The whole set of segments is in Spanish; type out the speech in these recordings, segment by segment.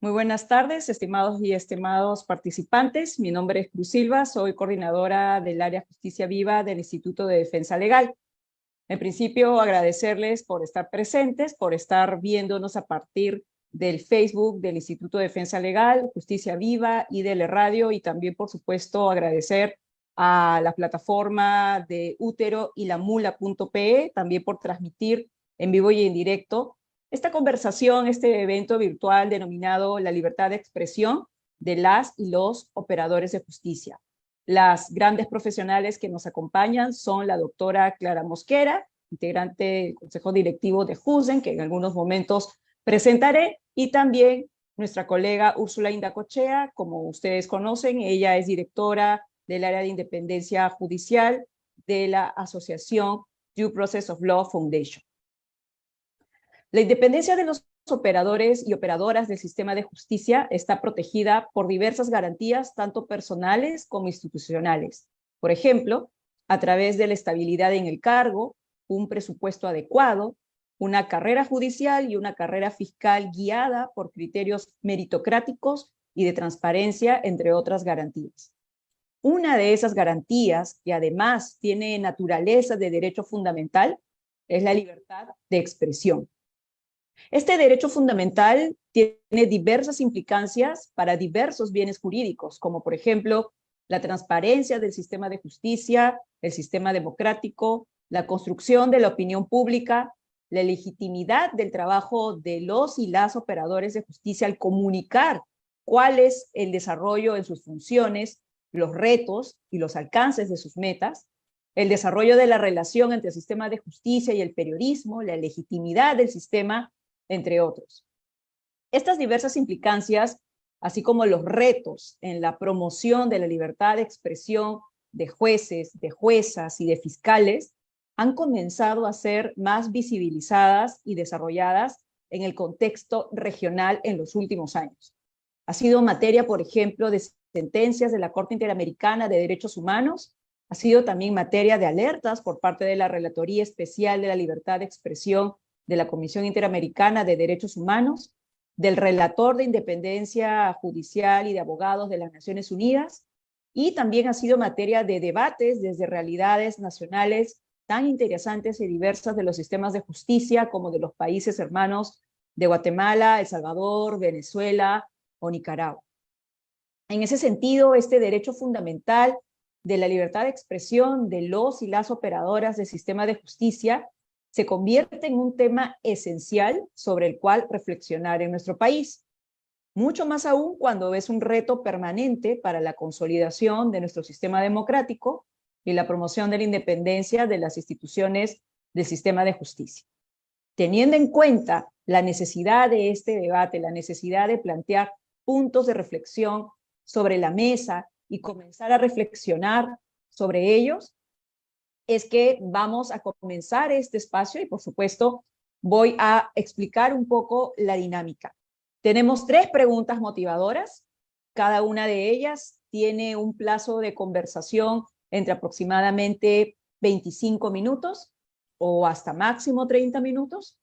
Muy buenas tardes, estimados y estimados participantes. Mi nombre es Cruz Silva, soy coordinadora del área Justicia Viva del Instituto de Defensa Legal. En principio, agradecerles por estar presentes, por estar viéndonos a partir del Facebook del Instituto de Defensa Legal, Justicia Viva y de la radio, y también, por supuesto, agradecer a la plataforma de Útero y la Mula.pe, también por transmitir en vivo y en directo esta conversación, este evento virtual denominado La Libertad de Expresión de las y los operadores de justicia. Las grandes profesionales que nos acompañan son la doctora Clara Mosquera, integrante del Consejo Directivo de JUSDEN, que en algunos momentos presentaré, y también nuestra colega Úrsula Indacochea. Como ustedes conocen, ella es directora del área de independencia judicial de la asociación Due Process of Law Foundation. La independencia de los operadores y operadoras del sistema de justicia está protegida por diversas garantías, tanto personales como institucionales. Por ejemplo, a través de la estabilidad en el cargo, un presupuesto adecuado, una carrera judicial y una carrera fiscal guiada por criterios meritocráticos y de transparencia, entre otras garantías. Una de esas garantías, que además tiene naturaleza de derecho fundamental, es la libertad de expresión. Este derecho fundamental tiene diversas implicancias para diversos bienes jurídicos, como por ejemplo la transparencia del sistema de justicia, el sistema democrático, la construcción de la opinión pública, la legitimidad del trabajo de los y las operadores de justicia al comunicar cuál es el desarrollo en sus funciones, los retos y los alcances de sus metas, el desarrollo de la relación entre el sistema de justicia y el periodismo, la legitimidad del sistema, entre otros. Estas diversas implicancias, así como los retos en la promoción de la libertad de expresión de jueces, de juezas y de fiscales, han comenzado a ser más visibilizadas y desarrolladas en el contexto regional en los últimos años. Ha sido materia, por ejemplo, de sentencias de la Corte Interamericana de Derechos Humanos, ha sido también materia de alertas por parte de la Relatoría Especial de la Libertad de Expresión de la Comisión Interamericana de Derechos Humanos, del Relator de Independencia Judicial y de Abogados de las Naciones Unidas, y también ha sido materia de debates desde realidades nacionales tan interesantes y diversas de los sistemas de justicia como de los países hermanos de Guatemala, El Salvador, Venezuela o Nicaragua. En ese sentido, este derecho fundamental de la libertad de expresión de los y las operadoras del sistema de justicia se convierte en un tema esencial sobre el cual reflexionar en nuestro país. Mucho más aún cuando es un reto permanente para la consolidación de nuestro sistema democrático y la promoción de la independencia de las instituciones del sistema de justicia. Teniendo en cuenta la necesidad de este debate, la necesidad de plantear puntos de reflexión sobre la mesa y comenzar a reflexionar sobre ellos, es que vamos a comenzar este espacio y, por supuesto, voy a explicar un poco la dinámica. Tenemos 3 preguntas motivadoras. Cada una de ellas tiene un plazo de conversación entre aproximadamente 25 minutos o hasta máximo 30 minutos.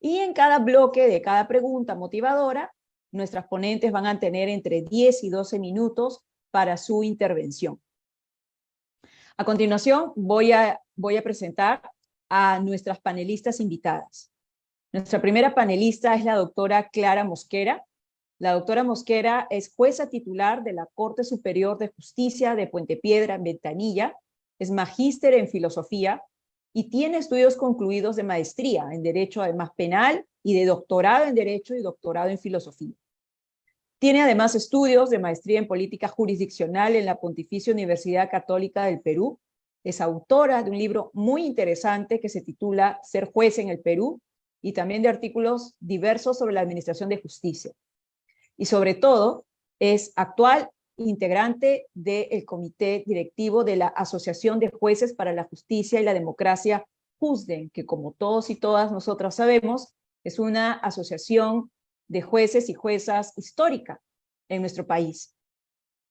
Y en cada bloque de cada pregunta motivadora, nuestras ponentes van a tener entre 10 y 12 minutos para su intervención. A continuación, voy a presentar a nuestras panelistas invitadas. Nuestra primera panelista es la doctora Clara Mosquera. La doctora Mosquera es jueza titular de la Corte Superior de Justicia de Puente Piedra, en Ventanilla, es magíster en filosofía y tiene estudios concluidos de maestría en Derecho, además penal, y de doctorado en Derecho y doctorado en filosofía. Tiene además estudios de maestría en política jurisdiccional en la Pontificia Universidad Católica del Perú. Es autora de un libro muy interesante que se titula Ser juez en el Perú y también de artículos diversos sobre la administración de justicia. Y sobre todo, es actual integrante del comité directivo de la Asociación de Jueces para la Justicia y la Democracia, JUSDEN, que como todos y todas nosotras sabemos, es una asociación de jueces y juezas histórica en nuestro país.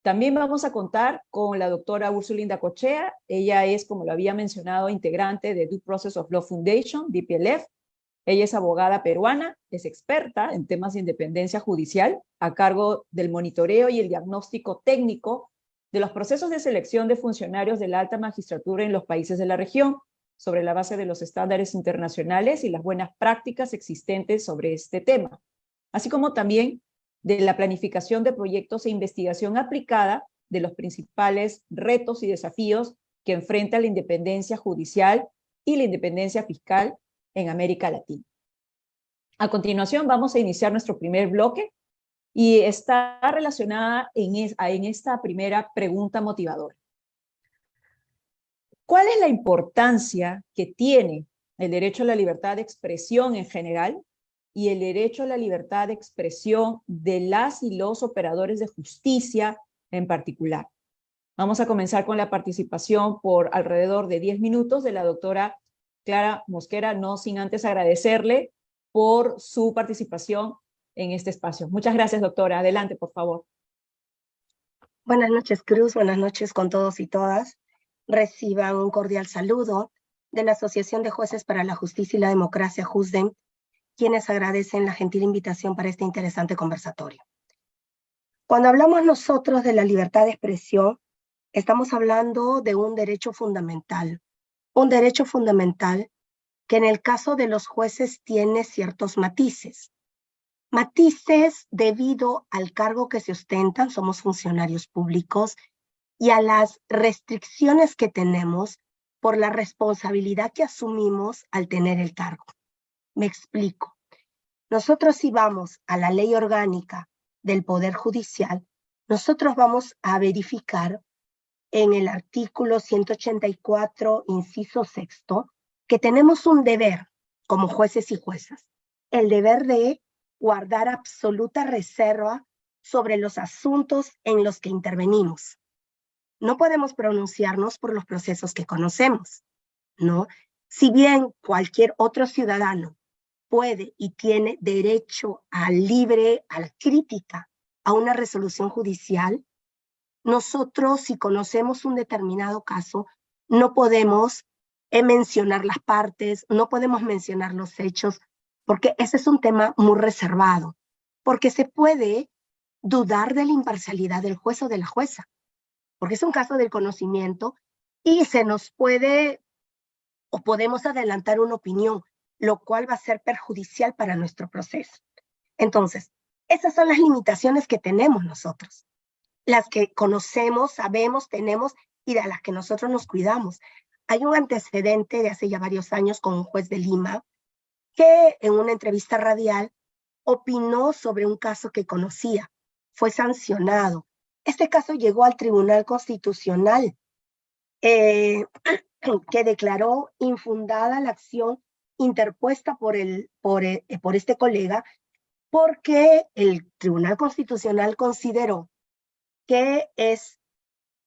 También vamos a contar con la doctora Úrsula Indacochea. Ella es, como lo había mencionado, integrante de Due Process of Law Foundation, DPLF, Ella es abogada peruana, es experta en temas de independencia judicial, a cargo del monitoreo y el diagnóstico técnico de los procesos de selección de funcionarios de la alta magistratura en los países de la región, sobre la base de los estándares internacionales y las buenas prácticas existentes sobre este tema, así como también de la planificación de proyectos e investigación aplicada de los principales retos y desafíos que enfrenta la independencia judicial y la independencia fiscal en América Latina. A continuación vamos a iniciar nuestro primer bloque y está relacionada en esta primera pregunta motivadora. ¿Cuál es la importancia que tiene el derecho a la libertad de expresión en general y el derecho a la libertad de expresión de las y los operadores de justicia en particular? Vamos a comenzar con la participación por alrededor de 10 minutos de la doctora Clara Mosquera, no sin antes agradecerle por su participación en este espacio. Muchas gracias, doctora. Adelante, por favor. Buenas noches, Cruz. Buenas noches con todos y todas. Reciban un cordial saludo de la Asociación de Jueces para la Justicia y la Democracia, JUSDEM, quienes agradecen la gentil invitación para este interesante conversatorio. Cuando hablamos nosotros de la libertad de expresión, estamos hablando de un derecho fundamental que en el caso de los jueces tiene ciertos matices. Matices debido al cargo que se ostentan, somos funcionarios públicos, y a las restricciones que tenemos por la responsabilidad que asumimos al tener el cargo. Me explico. Nosotros si vamos a la ley orgánica del Poder Judicial, nosotros vamos a verificar en el artículo 184, inciso 6, que tenemos un deber como jueces y juezas, el deber de guardar absoluta reserva sobre los asuntos en los que intervenimos. No podemos pronunciarnos por los procesos que conocemos, ¿no? Si bien cualquier otro ciudadano puede y tiene derecho a la crítica a una resolución judicial, nosotros, si conocemos un determinado caso, no podemos mencionar las partes, no podemos mencionar los hechos, porque ese es un tema muy reservado, porque se puede dudar de la imparcialidad del juez o de la jueza, porque es un caso del conocimiento y se nos puede o podemos adelantar una opinión, lo cual va a ser perjudicial para nuestro proceso. Entonces, esas son las limitaciones que tenemos nosotros, las que conocemos, sabemos, tenemos y de las que nosotros nos cuidamos. Hay un antecedente de hace ya varios años con un juez de Lima que en una entrevista radial opinó sobre un caso que conocía, fue sancionado. Este caso llegó al Tribunal Constitucional, que declaró infundada la acción interpuesta por este colega, porque el Tribunal Constitucional consideró que es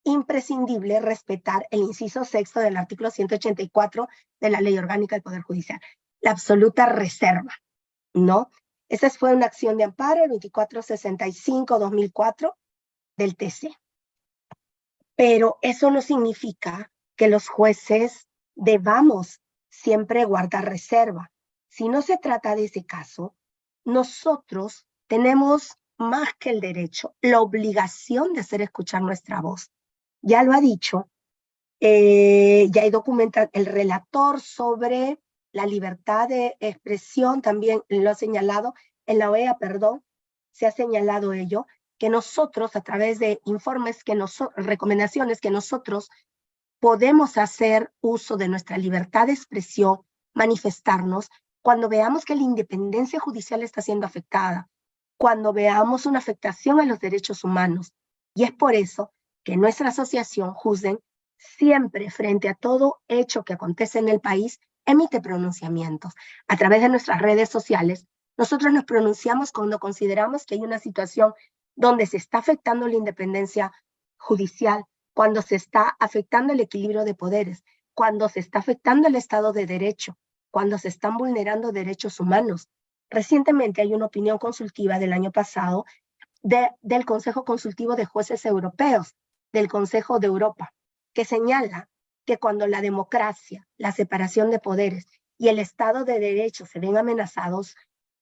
imprescindible respetar el inciso 6 del artículo 184 de la Ley Orgánica del Poder Judicial, la absoluta reserva, ¿no? Esa fue una acción de amparo, el 2465-2004 del TC. Pero eso no significa que los jueces debamos siempre guardar reserva. Si no se trata de ese caso, nosotros tenemos más que el derecho, la obligación de hacer escuchar nuestra voz. Ya lo ha dicho, ya hay documentado el relator sobre la libertad de expresión, también lo ha señalado, en la OEA, se ha señalado ello, que nosotros a través de informes, recomendaciones que nosotros podemos hacer uso de nuestra libertad de expresión, manifestarnos, cuando veamos que la independencia judicial está siendo afectada, cuando veamos una afectación a los derechos humanos. Y es por eso que nuestra asociación, JUSDEM, siempre frente a todo hecho que acontece en el país, emite pronunciamientos. A través de nuestras redes sociales, nosotros nos pronunciamos cuando consideramos que hay una situación donde se está afectando la independencia judicial, cuando se está afectando el equilibrio de poderes, cuando se está afectando el Estado de Derecho, cuando se están vulnerando derechos humanos. Recientemente hay una opinión consultiva del año pasado del Consejo Consultivo de Jueces Europeos, del Consejo de Europa, que señala que cuando la democracia, la separación de poderes y el Estado de Derecho se ven amenazados,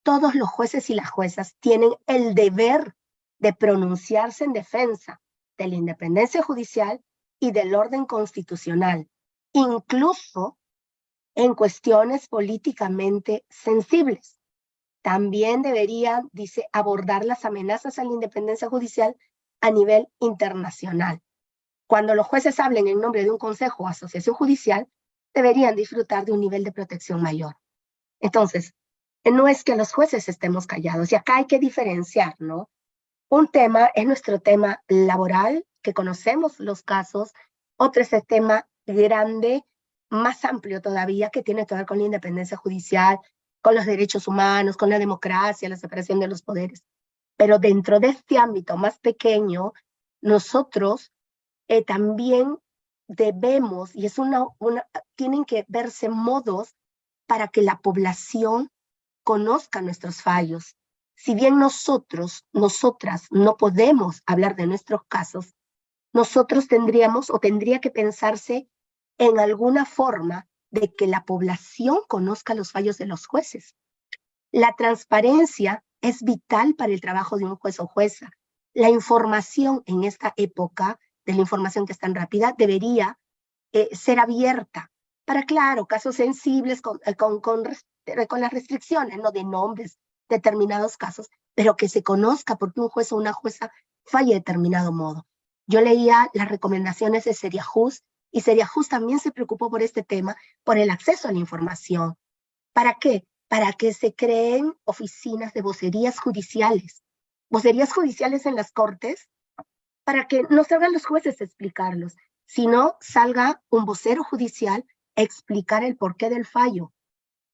todos los jueces y las juezas tienen el deber de pronunciarse en defensa de la independencia judicial y del orden constitucional, incluso en cuestiones políticamente sensibles. También deberían, dice, abordar las amenazas a la independencia judicial a nivel internacional. Cuando los jueces hablen en nombre de un consejo o asociación judicial, deberían disfrutar de un nivel de protección mayor. Entonces, no es que los jueces estemos callados, y acá hay que diferenciar, ¿no? Un tema es nuestro tema laboral, que conocemos los casos, otro es el tema grande, más amplio todavía, que tiene que ver con la independencia judicial, con los derechos humanos, con la democracia, la separación de los poderes. Pero dentro de este ámbito más pequeño, nosotros también debemos, y es tienen que verse modos para que la población conozca nuestros fallos. Si bien nosotras no podemos hablar de nuestros casos, nosotros tendría que pensarse en alguna forma de que la población conozca los fallos de los jueces. La transparencia es vital para el trabajo de un juez o jueza. La información en esta época, de la información que es tan rápida, debería ser abierta para, claro, casos sensibles con las restricciones, ¿no?, de nombres, determinados casos, pero que se conozca porque un juez o una jueza falla de determinado modo. Yo leía las recomendaciones de Seriajust, y Seriajust también se preocupó por este tema, por el acceso a la información. ¿Para qué? Para que se creen oficinas de vocerías judiciales en las cortes, para que no salgan los jueces a explicarlos, sino salga un vocero judicial a explicar el porqué del fallo,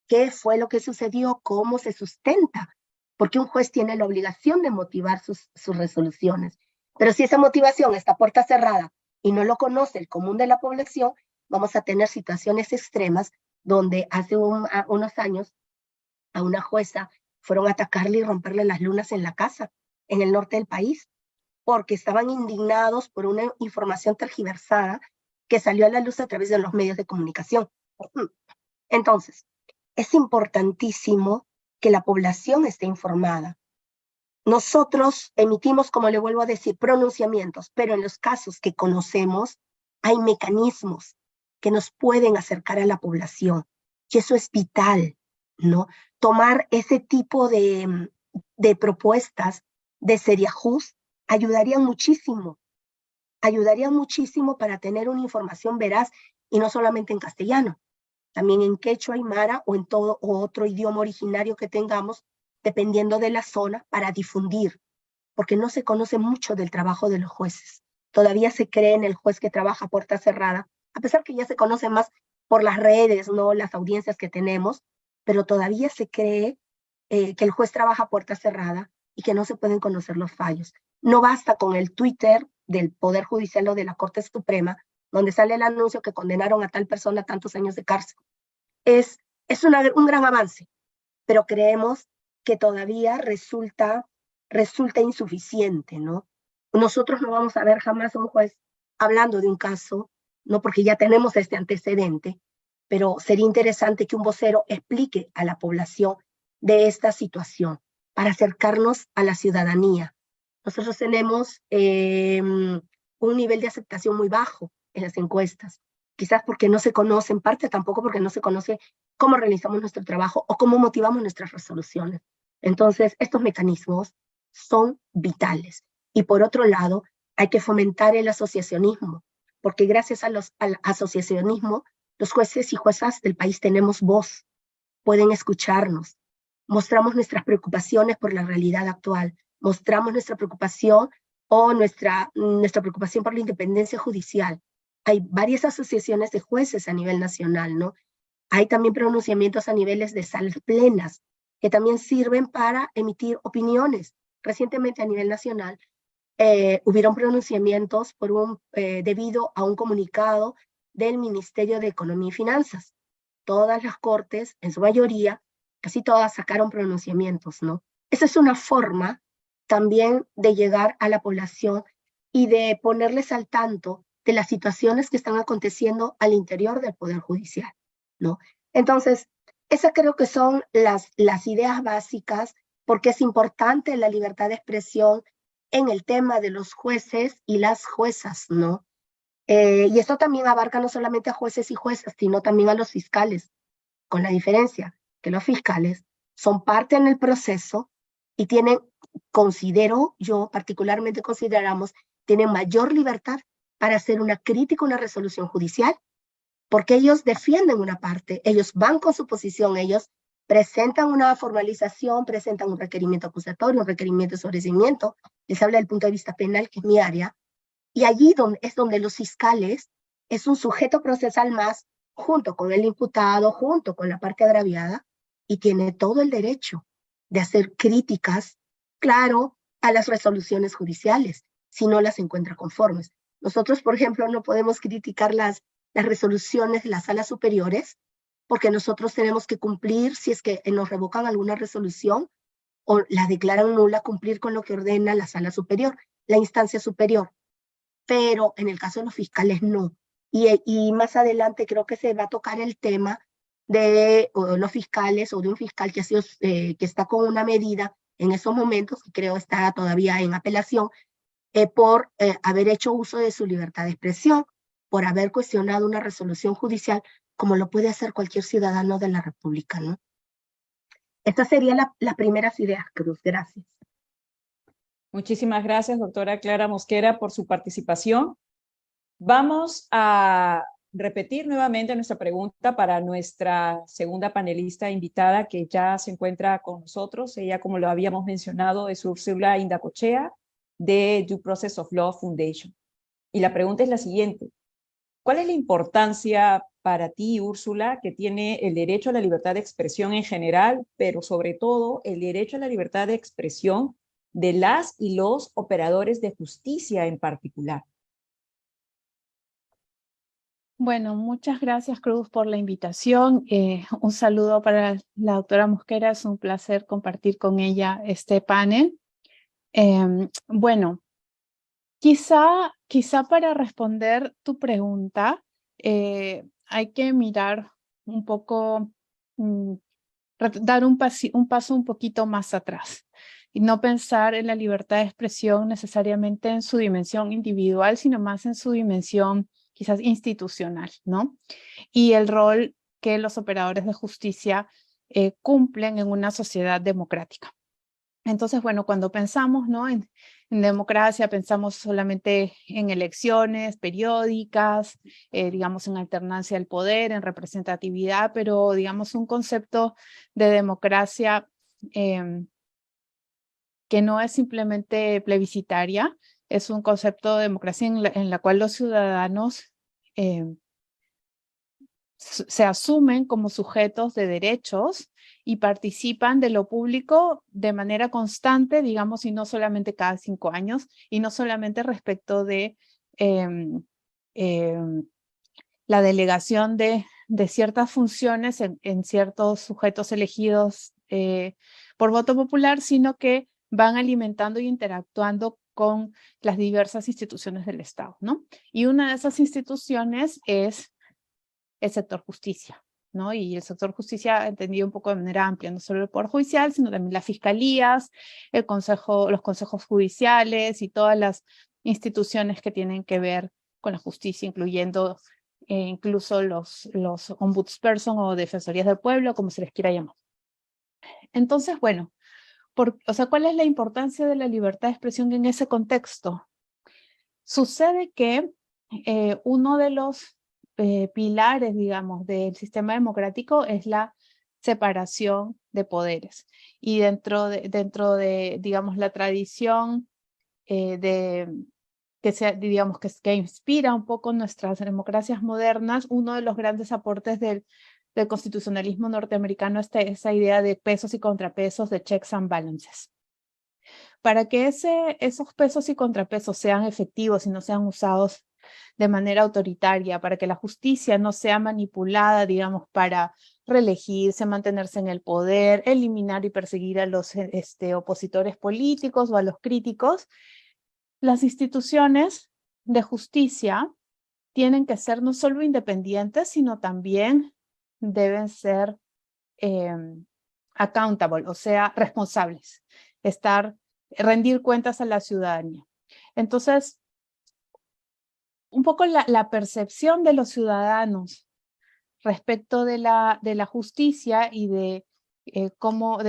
qué fue lo que sucedió, cómo se sustenta, porque un juez tiene la obligación de motivar sus resoluciones. Pero si esa motivación está a puerta cerrada y no lo conoce el común de la población, vamos a tener situaciones extremas donde hace unos años a una jueza fueron a atacarle y romperle las lunas en la casa, en el norte del país, porque estaban indignados por una información tergiversada que salió a la luz a través de los medios de comunicación. Entonces, es importantísimo que la población esté informada. Nosotros emitimos, como le vuelvo a decir, pronunciamientos, pero en los casos que conocemos hay mecanismos que nos pueden acercar a la población, y eso es vital, ¿no? Tomar ese tipo de propuestas de Seriajust ayudarían muchísimo para tener una información veraz, y no solamente en castellano, también en quechua, aymara o en todo otro idioma originario que tengamos, dependiendo de la zona, para difundir, porque no se conoce mucho del trabajo de los jueces. Todavía se cree en el juez que trabaja a puerta cerrada, a pesar que ya se conoce más por las redes, ¿no?, las audiencias que tenemos, pero todavía se cree que el juez trabaja a puerta cerrada y que no se pueden conocer los fallos. No basta con el Twitter del Poder Judicial o de la Corte Suprema, donde sale el anuncio que condenaron a tal persona a tantos años de cárcel. Es un gran avance, pero creemos que todavía resulta insuficiente, ¿no? Nosotros no vamos a ver jamás a un juez hablando de un caso, no, porque ya tenemos este antecedente, pero sería interesante que un vocero explique a la población de esta situación para acercarnos a la ciudadanía. Nosotros tenemos un nivel de aceptación muy bajo en las encuestas, quizás porque no se conoce, en parte tampoco porque no se conoce cómo realizamos nuestro trabajo o cómo motivamos nuestras resoluciones. Entonces, estos mecanismos son vitales. Y por otro lado, hay que fomentar el asociacionismo, porque gracias al asociacionismo, los jueces y juezas del país tenemos voz, pueden escucharnos, mostramos nuestras preocupaciones por la realidad actual, mostramos nuestra preocupación o nuestra preocupación por la independencia judicial. Hay varias asociaciones de jueces a nivel nacional, ¿no? Hay también pronunciamientos a niveles de salas plenas, que también sirven para emitir opiniones. Recientemente a nivel nacional hubieron pronunciamientos debido a un comunicado del Ministerio de Economía y Finanzas. Todas las cortes, en su mayoría, casi todas sacaron pronunciamientos, ¿no? Esa es una forma también de llegar a la población y de ponerles al tanto de las situaciones que están aconteciendo al interior del Poder Judicial, ¿no? Entonces, Esas creo que son las ideas básicas, porque es importante la libertad de expresión en el tema de los jueces y las juezas, ¿no? Y esto también abarca no solamente a jueces y juezas, sino también a los fiscales, con la diferencia que los fiscales son parte en el proceso y tienen, considero yo, particularmente consideramos, tienen mayor libertad para hacer una crítica, una resolución judicial, porque ellos defienden una parte, ellos van con su posición, ellos presentan una formalización, presentan un requerimiento acusatorio, un requerimiento de sobreseimiento, les habla del punto de vista penal, que es mi área, y allí es donde los fiscales es un sujeto procesal más, junto con el imputado, junto con la parte agraviada, y tiene todo el derecho de hacer críticas, claro, a las resoluciones judiciales, si no las encuentra conformes. Nosotros, por ejemplo, no podemos criticar las resoluciones de las salas superiores, porque nosotros tenemos que cumplir, si es que nos revocan alguna resolución o la declaran nula, cumplir con lo que ordena la sala superior, la instancia superior. Pero en el caso de los fiscales no. Y más adelante creo que se va a tocar el tema de los fiscales o de un fiscal que, ha sido, que está con una medida en esos momentos, que creo está todavía en apelación, por haber hecho uso de su libertad de expresión, por haber cuestionado una resolución judicial, como lo puede hacer cualquier ciudadano de la República, ¿no? Estas serían las primeras ideas, Cruz. Gracias. Muchísimas gracias, doctora Clara Mosquera, por su participación. Vamos a repetir nuevamente nuestra pregunta para nuestra segunda panelista invitada, que ya se encuentra con nosotros. Ella, como lo habíamos mencionado, es Úrsula Indacochea, de Due Process of Law Foundation. Y la pregunta es la siguiente: ¿cuál es la importancia para ti, Úrsula, que tiene el derecho a la libertad de expresión en general, pero sobre todo el derecho a la libertad de expresión de las y los operadores de justicia en particular? Bueno, muchas gracias, Cruz, por la invitación. Un saludo para la doctora Mosquera. Es un placer compartir con ella este panel. Bueno, quizá para responder tu pregunta, hay que mirar un poco, dar un paso un poquito más atrás y no pensar en la libertad de expresión necesariamente en su dimensión individual, sino más en su dimensión quizás institucional, ¿no? Y el rol que los operadores de justicia cumplen en una sociedad democrática. Entonces, bueno, cuando pensamos, ¿no?, en democracia, pensamos solamente en elecciones periódicas, digamos, en alternancia del poder, en representatividad, pero, digamos, un concepto de democracia que no es simplemente plebiscitaria, es un concepto de democracia en la cual los ciudadanos se asumen como sujetos de derechos y participan de lo público de manera constante, digamos, y no solamente cada 5 años, y no solamente respecto de la delegación de ciertas funciones en ciertos sujetos elegidos por voto popular, sino que van alimentando y interactuando con las diversas instituciones del Estado, ¿no? Y una de esas instituciones es el sector justicia, ¿no? Y el sector justicia entendido un poco de manera amplia, no solo el Poder Judicial, sino también las fiscalías, los consejos judiciales y todas las instituciones que tienen que ver con la justicia, incluyendo incluso los ombudsperson o defensorías del pueblo, como se les quiera llamar. Entonces, bueno, ¿cuál es la importancia de la libertad de expresión en ese contexto? Sucede que uno de los pilares, digamos, del sistema democrático es la separación de poderes. Y dentro de digamos, la tradición que inspira un poco nuestras democracias modernas, uno de los grandes aportes del constitucionalismo norteamericano es esa idea de pesos y contrapesos, de checks and balances. Para que esos pesos y contrapesos sean efectivos y no sean usados de manera autoritaria, para que la justicia no sea manipulada, digamos, para reelegirse, mantenerse en el poder, eliminar y perseguir a los opositores políticos o a los críticos, las instituciones de justicia tienen que ser no solo independientes, sino también deben ser accountable, o sea, responsables, rendir cuentas a la ciudadanía. Entonces, un poco la percepción de los ciudadanos respecto de la justicia y de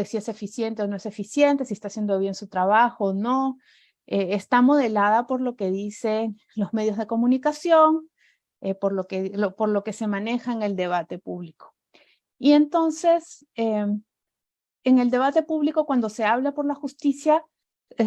si es eficiente o no es eficiente, si está haciendo bien su trabajo o no, está modelada por lo que dicen los medios de comunicación, por lo que se maneja en el debate público. Y entonces, en el debate público, cuando se habla por la justicia,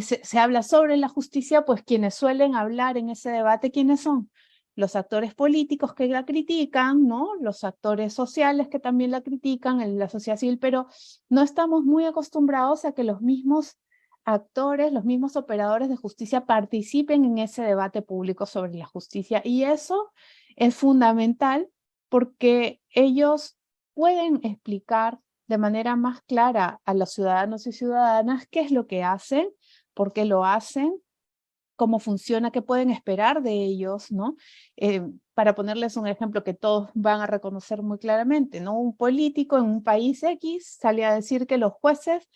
se habla sobre la justicia, pues quienes suelen hablar en ese debate, ¿quiénes son? Los actores políticos que la critican, ¿no? Los actores sociales que también la critican, la sociedad civil, pero no estamos muy acostumbrados a que los mismos actores, los mismos operadores de justicia participen en ese debate público sobre la justicia. Y eso es fundamental porque ellos pueden explicar de manera más clara a los ciudadanos y ciudadanas qué es lo que hacen, por qué lo hacen, cómo funciona, qué pueden esperar de ellos, ¿no? Para ponerles un ejemplo que todos van a reconocer muy claramente, ¿no? Un político en un país X sale a decir que los jueces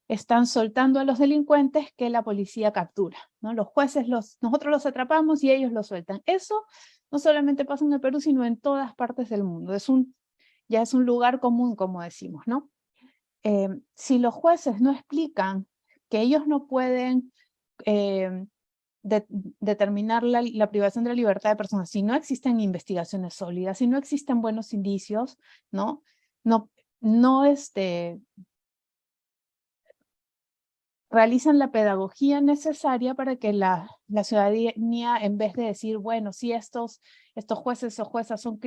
están soltando a los delincuentes que la policía captura, ¿no? Los jueces, nosotros los atrapamos y ellos los sueltan. Eso no solamente pasa en el Perú, sino en todas partes del mundo. Ya es un lugar común, como decimos, ¿no? Si los jueces no explican que ellos no pueden determinar la privación de la libertad de personas, si no existen investigaciones sólidas, si no existen buenos indicios, no realizan la pedagogía necesaria para que la ciudadanía, en vez de decir, bueno, si estos jueces o juezas son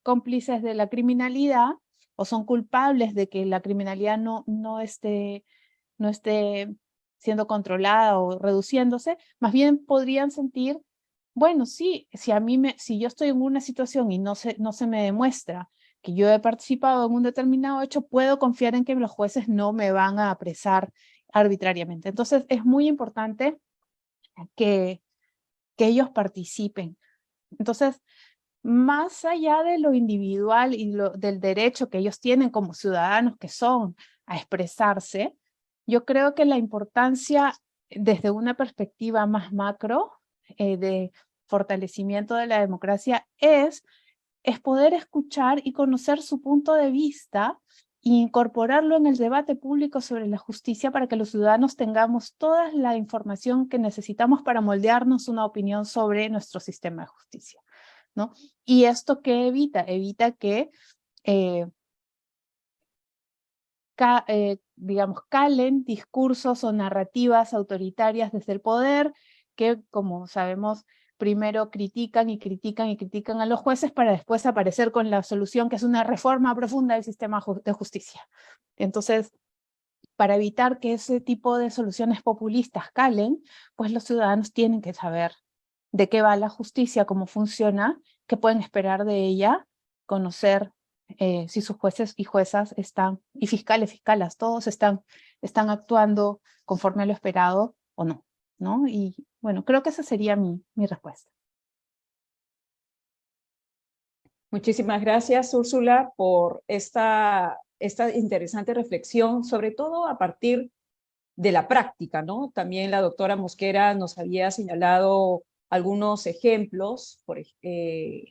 cómplices de la criminalidad o son culpables de que la criminalidad no esté siendo controlada o reduciéndose, más bien podrían sentir, bueno, sí, si yo estoy en una situación y no se me demuestra que yo he participado en un determinado hecho, puedo confiar en que los jueces no me van a apresar arbitrariamente. Entonces, es muy importante que ellos participen. Entonces, más allá de lo individual y del derecho que ellos tienen como ciudadanos que son a expresarse, yo creo que la importancia desde una perspectiva más macro de fortalecimiento de la democracia es poder escuchar y conocer su punto de vista e incorporarlo en el debate público sobre la justicia para que los ciudadanos tengamos toda la información que necesitamos para moldearnos una opinión sobre nuestro sistema de justicia, ¿no? ¿Y esto qué evita? Evita que, digamos, calen discursos o narrativas autoritarias desde el poder que, como sabemos, primero critican y critican y critican a los jueces para después aparecer con la solución que es una reforma profunda del sistema de justicia. Entonces, para evitar que ese tipo de soluciones populistas calen, pues los ciudadanos tienen que saber de qué va la justicia, cómo funciona, qué pueden esperar de ella, conocer si sus jueces y juezas y fiscalas, todos están actuando conforme a lo esperado o no, ¿no? Y bueno, creo que esa sería mi respuesta. Muchísimas gracias, Úrsula, por esta interesante reflexión, sobre todo a partir de la práctica, ¿no? También la doctora Mosquera nos había señalado algunos ejemplos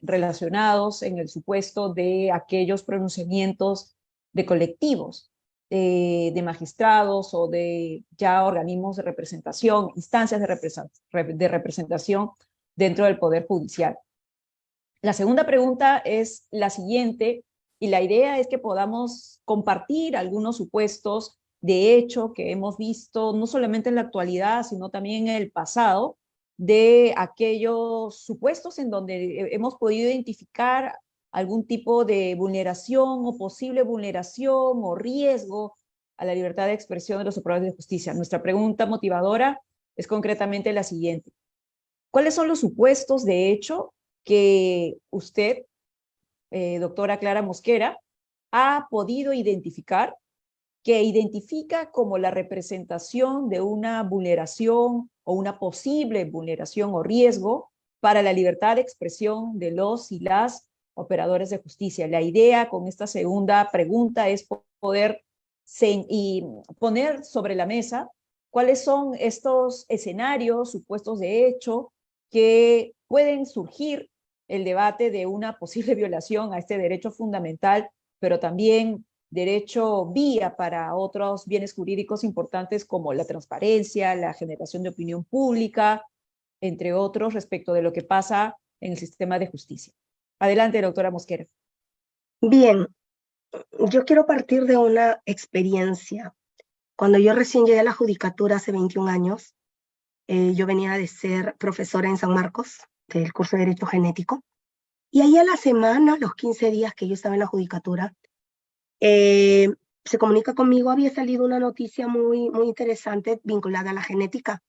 relacionados en el supuesto de aquellos pronunciamientos de colectivos, de magistrados o de ya organismos de representación, instancias de representación dentro del Poder Judicial. La segunda pregunta es la siguiente, y la idea es que podamos compartir algunos supuestos de hecho que hemos visto no solamente en la actualidad, sino también en el pasado, de aquellos supuestos en donde hemos podido identificar algún tipo de vulneración o posible vulneración o riesgo a la libertad de expresión de los operadores de justicia. Nuestra pregunta motivadora es concretamente la siguiente. ¿Cuáles son los supuestos de hecho que usted, doctora Clara Mosquera, ha podido identificar, que identifica como la representación de una vulneración o una posible vulneración o riesgo para la libertad de expresión de los y las operadores de justicia. La idea con esta segunda pregunta es poder poner sobre la mesa cuáles son estos escenarios, supuestos de hecho, que pueden surgir el debate de una posible violación a este derecho fundamental, pero también derecho vía para otros bienes jurídicos importantes como la transparencia, la generación de opinión pública, entre otros, respecto de lo que pasa en el sistema de justicia. Adelante, doctora Mosquera. Bien, yo quiero partir de una experiencia. Cuando yo recién llegué a la judicatura hace 21 años, yo venía de ser profesora en San Marcos, del curso de Derecho Genético, y ahí a la semana, los 15 días que yo estaba en la judicatura, se comunica conmigo, había salido una noticia muy interesante vinculada a la genética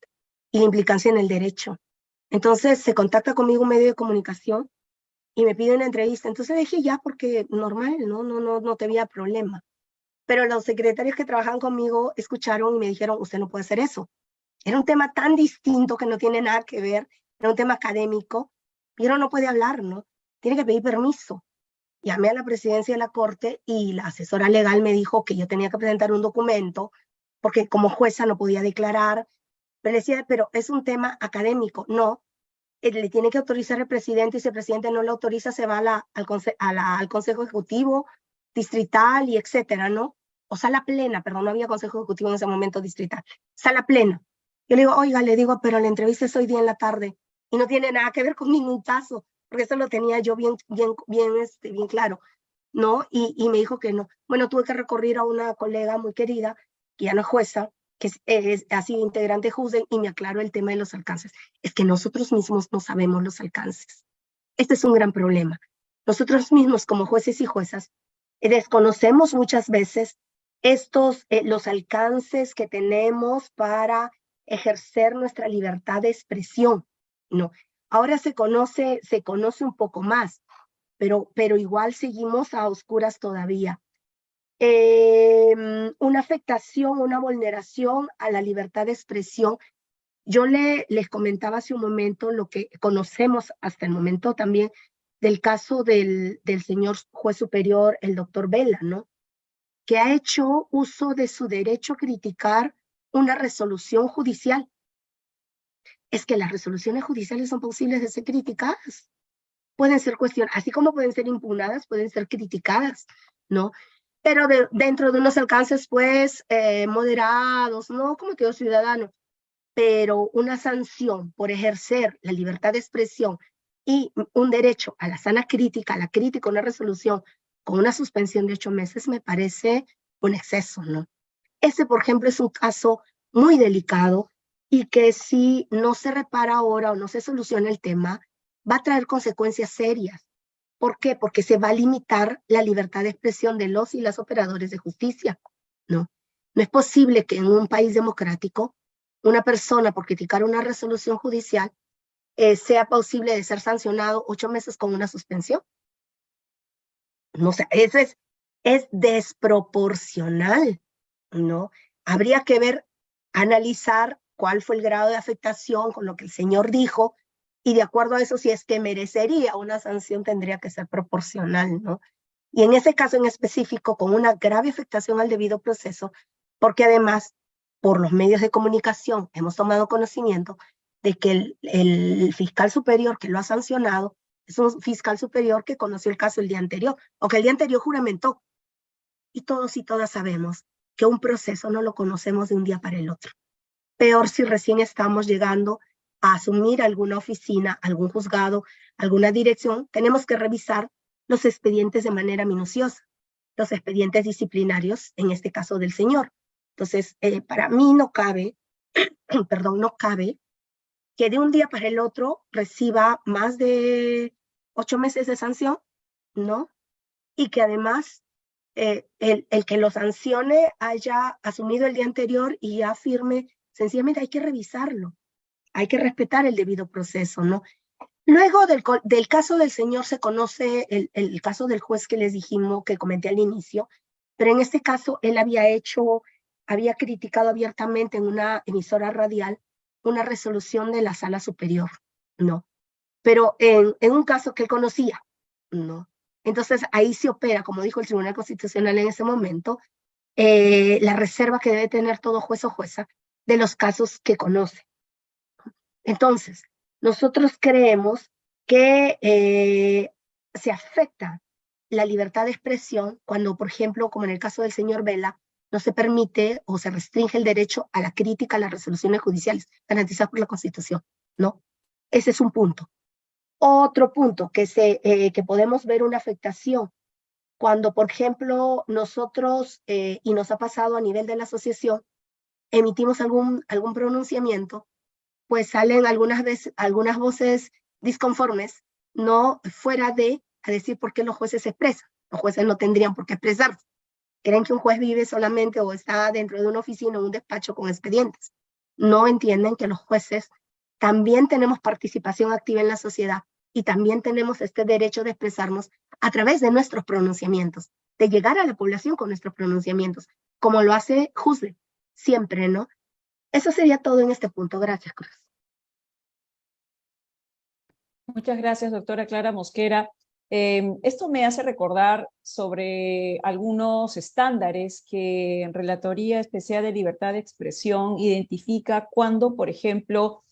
y la implicancia en el derecho. Entonces se contacta conmigo un medio de comunicación y me pide una entrevista. Entonces dije ya, porque normal, no te había problema. Pero los secretarios que trabajan conmigo escucharon y me dijeron, usted no puede hacer eso. Era un tema tan distinto que no tiene nada que ver, era un tema académico, pero no puede hablar, ¿no? Tiene que pedir permiso. Llamé a la presidencia de la corte y la asesora legal me dijo que yo tenía que presentar un documento porque como jueza no podía declarar. Pero le decía, pero es un tema académico. No, le tiene que autorizar el presidente y si el presidente no lo autoriza se va al Consejo Ejecutivo distrital y etcétera, ¿no? O sala plena, perdón, no había Consejo Ejecutivo en ese momento distrital. Sala plena. Yo le digo, oiga, le digo, pero la entrevista es hoy día en la tarde y no tiene nada que ver con ningún caso, porque eso lo tenía yo bien claro, ¿no? Y me dijo que no. Bueno, tuve que recurrir a una colega muy querida, que ya no es jueza, que ha sido integrante de JUSDEN, y me aclaró el tema de los alcances. Es que nosotros mismos no sabemos los alcances. Este es un gran problema. Nosotros mismos, como jueces y juezas, desconocemos muchas veces los alcances que tenemos para ejercer nuestra libertad de expresión, ¿no? Ahora se conoce un poco más, pero igual seguimos a oscuras todavía. Una afectación, una vulneración a la libertad de expresión. Yo les comentaba hace un momento lo que conocemos hasta el momento también del caso del señor juez superior, el doctor Vela, ¿no? Que ha hecho uso de su derecho a criticar una resolución judicial. Es que las resoluciones judiciales son posibles de ser criticadas. Pueden ser cuestionadas, así como pueden ser impugnadas, pueden ser criticadas, ¿no? Pero dentro de unos alcances, pues, moderados, ¿no? Como todo ciudadano. Pero una sanción por ejercer la libertad de expresión y un derecho a la sana crítica, a la crítica, una resolución con una suspensión de 8 meses, me parece un exceso, ¿no? Ese, por ejemplo, es un caso muy delicado y que si no se repara ahora o no se soluciona el tema, va a traer consecuencias serias. ¿Por qué? Porque se va a limitar la libertad de expresión de los y las operadores de justicia, ¿no? No es posible que en un país democrático una persona por criticar una resolución judicial sea posible de ser sancionado 8 meses con una suspensión. No sé, eso es desproporcional, ¿no? Habría que ver, analizar cuál fue el grado de afectación con lo que el señor dijo, y de acuerdo a eso, si es que merecería una sanción, tendría que ser proporcional, ¿no? Y en ese caso en específico, con una grave afectación al debido proceso, porque además, por los medios de comunicación, hemos tomado conocimiento de que el fiscal superior que lo ha sancionado es un fiscal superior que conoció el caso el día anterior, o que el día anterior juramentó. Y todos y todas sabemos que un proceso no lo conocemos de un día para el otro. Peor si recién estamos llegando a asumir alguna oficina, algún juzgado, alguna dirección, tenemos que revisar los expedientes de manera minuciosa, los expedientes disciplinarios, en este caso del señor. Entonces, para mí no cabe que de un día para el otro reciba más de 8 meses de sanción, ¿no? Y que además el que lo sancione haya asumido el día anterior y ya firme. Sencillamente hay que revisarlo, hay que respetar el debido proceso, ¿no? Luego del caso del señor se conoce el caso del juez que les dijimos, que comenté al inicio, pero en este caso él había criticado abiertamente en una emisora radial una resolución de la sala superior, ¿no? Pero en un caso que él conocía, ¿no? Entonces, ahí se opera, como dijo el Tribunal Constitucional en ese momento, la reserva que debe tener todo juez o jueza de los casos que conoce. Entonces, nosotros creemos que se afecta la libertad de expresión cuando, por ejemplo, como en el caso del señor Vela, no se permite o se restringe el derecho a la crítica a las resoluciones judiciales garantizadas por la Constitución, ¿no? Ese es un punto. Otro punto que podemos ver una afectación cuando, por ejemplo, nosotros, y nos ha pasado a nivel de la asociación, emitimos algún pronunciamiento, pues salen algunas voces disconformes, no fuera a decir por qué los jueces se expresan. Los jueces no tendrían por qué expresarse. Creen que un juez vive solamente o está dentro de una oficina o un despacho con expedientes. No entienden que los jueces también tenemos participación activa en la sociedad y también tenemos este derecho de expresarnos a través de nuestros pronunciamientos, de llegar a la población con nuestros pronunciamientos, como lo hace Juzle, siempre, ¿no? Eso sería todo en este punto. Gracias, Cruz. Muchas gracias, doctora Clara Mosquera. Esto me hace recordar sobre algunos estándares que en Relatoría Especial de Libertad de Expresión identifica cuando, por ejemplo,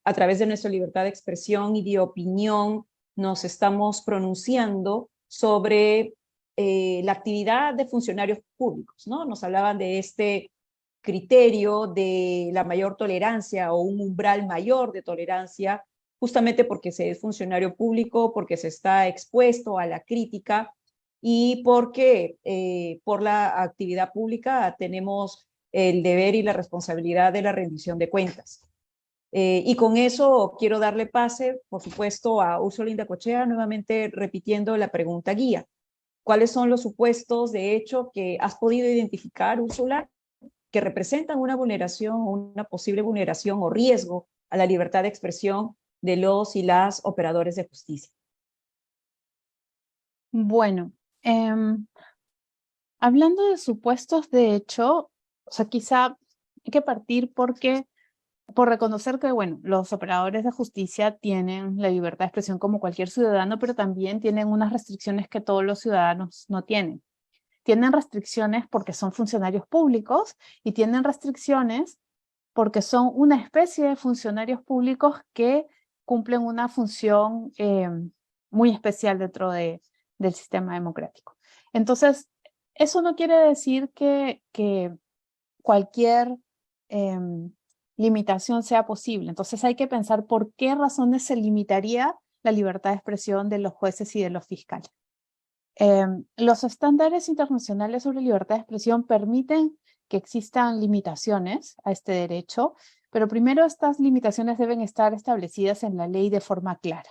a través de nuestra libertad de expresión y de opinión, nos estamos pronunciando sobre la actividad de funcionarios públicos, ¿no? Nos hablaban de este criterio de la mayor tolerancia o un umbral mayor de tolerancia, justamente porque se es funcionario público, porque se está expuesto a la crítica y porque por la actividad pública tenemos el deber y la responsabilidad de la rendición de cuentas. Y con eso quiero darle pase, por supuesto, a Úrsula Indacochea, nuevamente repitiendo la pregunta guía. ¿Cuáles son los supuestos de hecho que has podido identificar, Úrsula, que representan una vulneración, una posible vulneración o riesgo a la libertad de expresión de los y las operadores de justicia? Bueno, hablando de supuestos de hecho, o sea, quizá hay que partir por reconocer que, bueno, los operadores de justicia tienen la libertad de expresión como cualquier ciudadano, pero también tienen unas restricciones que todos los ciudadanos no tienen. Tienen restricciones porque son funcionarios públicos y tienen restricciones porque son una especie de funcionarios públicos que cumplen una función muy especial dentro del sistema democrático. Entonces, eso no quiere decir que cualquier limitación sea posible. Entonces hay que pensar por qué razones se limitaría la libertad de expresión de los jueces y de los fiscales. Los estándares internacionales sobre libertad de expresión permiten que existan limitaciones a este derecho, pero primero estas limitaciones deben estar establecidas en la ley de forma clara.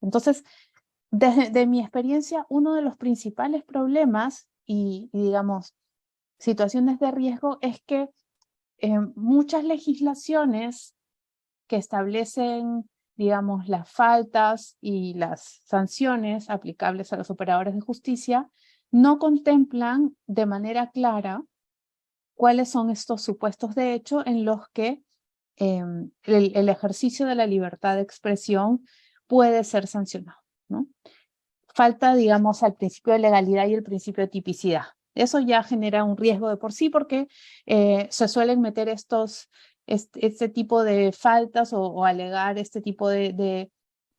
Entonces, de mi experiencia, uno de los principales problemas y digamos, situaciones de riesgo es que muchas legislaciones que establecen, digamos, las faltas y las sanciones aplicables a los operadores de justicia no contemplan de manera clara cuáles son estos supuestos de hecho en los que el ejercicio de la libertad de expresión puede ser sancionado, ¿no? Falta, digamos, al principio de legalidad y el principio de tipicidad. Eso ya genera un riesgo de por sí porque se suelen meter este tipo de faltas o alegar este tipo de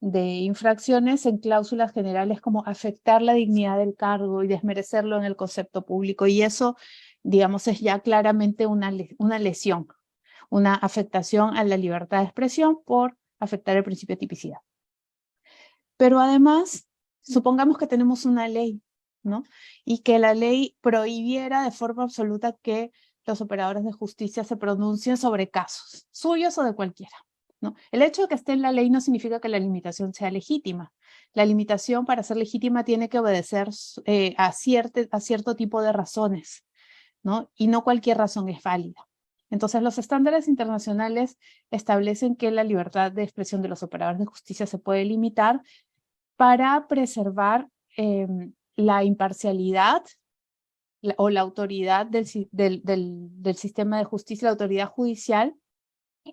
infracciones en cláusulas generales como afectar la dignidad del cargo y desmerecerlo en el concepto público. Y eso, digamos, es ya claramente una lesión, una afectación a la libertad de expresión por afectar el principio de tipicidad. Pero además, supongamos que tenemos una ley, ¿no? Y que la ley prohibiera de forma absoluta que los operadores de justicia se pronuncien sobre casos, suyos o de cualquiera, ¿no? El hecho de que esté en la ley no significa que la limitación sea legítima. La limitación, para ser legítima, tiene que obedecer a cierto tipo de razones, ¿no? Y no cualquier razón es válida. Entonces, los estándares internacionales establecen que la libertad de expresión de los operadores de justicia se puede limitar para preservar la imparcialidad o la autoridad del sistema de justicia, la autoridad judicial,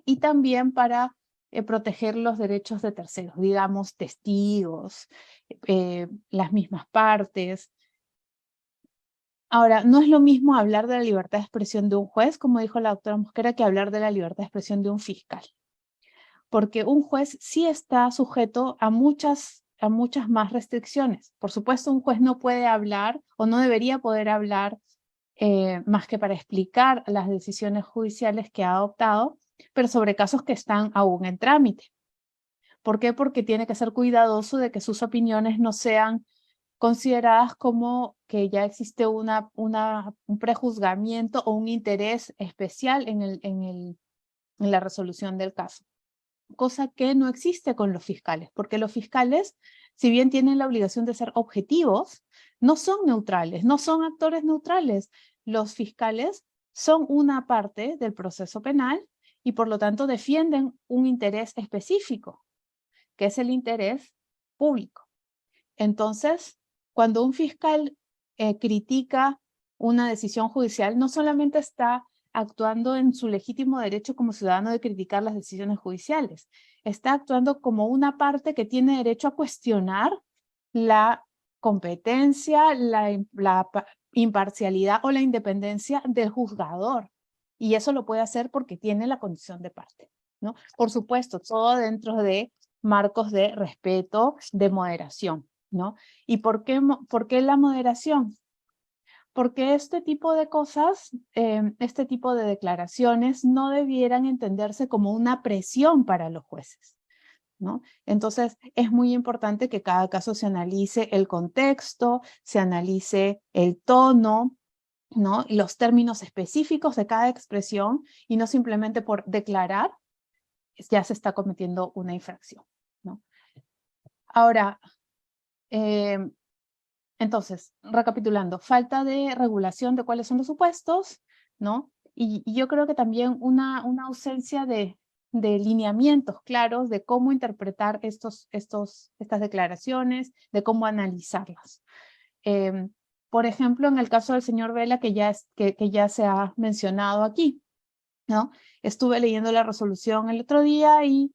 y también para proteger los derechos de terceros, digamos, testigos, las mismas partes. Ahora, no es lo mismo hablar de la libertad de expresión de un juez, como dijo la doctora Mosquera, que hablar de la libertad de expresión de un fiscal. Porque un juez sí está sujeto a muchas más restricciones. Por supuesto, un juez no puede hablar o no debería poder hablar más que para explicar las decisiones judiciales que ha adoptado, pero sobre casos que están aún en trámite. ¿Por qué? Porque tiene que ser cuidadoso de que sus opiniones no sean consideradas como que ya existe un prejuzgamiento o un interés especial en la resolución del caso. Cosa que no existe con los fiscales, porque los fiscales, si bien tienen la obligación de ser objetivos, no son neutrales, no son actores neutrales. Los fiscales son una parte del proceso penal y por lo tanto defienden un interés específico, que es el interés público. Entonces, cuando un fiscal critica una decisión judicial, no solamente está actuando en su legítimo derecho como ciudadano de criticar las decisiones judiciales, está actuando como una parte que tiene derecho a cuestionar la competencia, la imparcialidad o la independencia del juzgador. Y eso lo puede hacer porque tiene la condición de parte, ¿no? Por supuesto, todo dentro de marcos de respeto, de moderación, ¿no? ¿Y por qué la moderación? Porque este tipo de cosas, este tipo de declaraciones no debieran entenderse como una presión para los jueces, ¿no? Entonces, es muy importante que cada caso se analice el contexto, se analice el tono, ¿no? Y los términos específicos de cada expresión y no simplemente por declarar ya se está cometiendo una infracción, ¿no? Ahora, entonces, recapitulando, falta de regulación de cuáles son los supuestos, ¿no? Y yo creo que también una ausencia de lineamientos claros de cómo interpretar estas declaraciones, de cómo analizarlas. Por ejemplo, en el caso del señor Vela, que ya se ha mencionado aquí, ¿no? Estuve leyendo la resolución el otro día y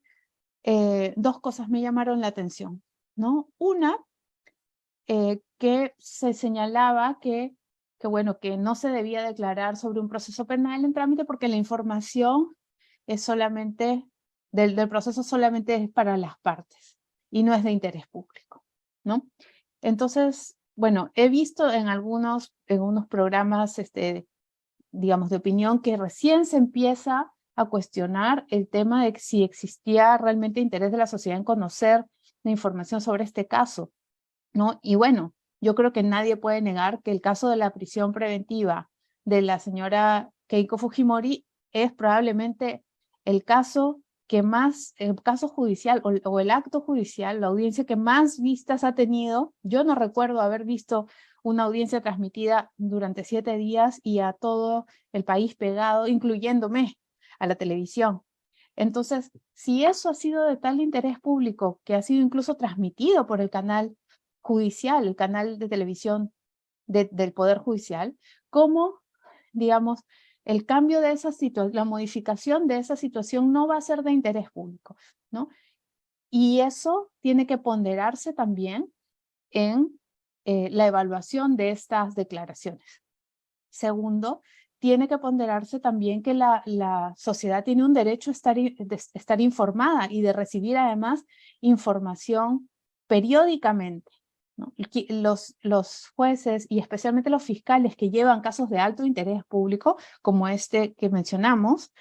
dos cosas me llamaron la atención, ¿no? Una, que se señalaba que no se debía declarar sobre un proceso penal en trámite porque la información es solamente, del proceso solamente es para las partes y no es de interés público, ¿no? Entonces, bueno, he visto en unos programas, digamos, de opinión que recién se empieza a cuestionar el tema de si existía realmente interés de la sociedad en conocer la información sobre este caso, ¿no? Y bueno, yo creo que nadie puede negar que el caso de la prisión preventiva de la señora Keiko Fujimori es probablemente el caso judicial o el acto judicial, la audiencia que más vistas ha tenido. Yo no recuerdo haber visto una audiencia transmitida durante 7 días y a todo el país pegado, incluyéndome, a la televisión. Entonces, si eso ha sido de tal interés público, que ha sido incluso transmitido por el canal judicial, el canal de televisión del Poder Judicial, ¿cómo, digamos, el cambio de esa situación, la modificación de esa situación no va a ser de interés público, ¿no? Y eso tiene que ponderarse también en la evaluación de estas declaraciones. Segundo, tiene que ponderarse también que la sociedad tiene un derecho a estar informada y de recibir además información periódicamente, ¿no? Los jueces y especialmente los fiscales que llevan casos de alto interés público, como este que mencionamos,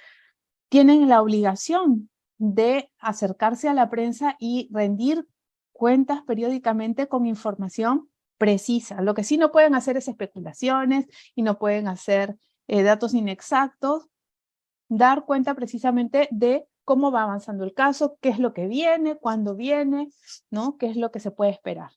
tienen la obligación de acercarse a la prensa y rendir cuentas periódicamente con información precisa. Lo que sí no pueden hacer es especulaciones y no pueden hacer datos inexactos, dar cuenta precisamente de cómo va avanzando el caso, qué es lo que viene, cuándo viene, ¿no? Qué es lo que se puede esperar.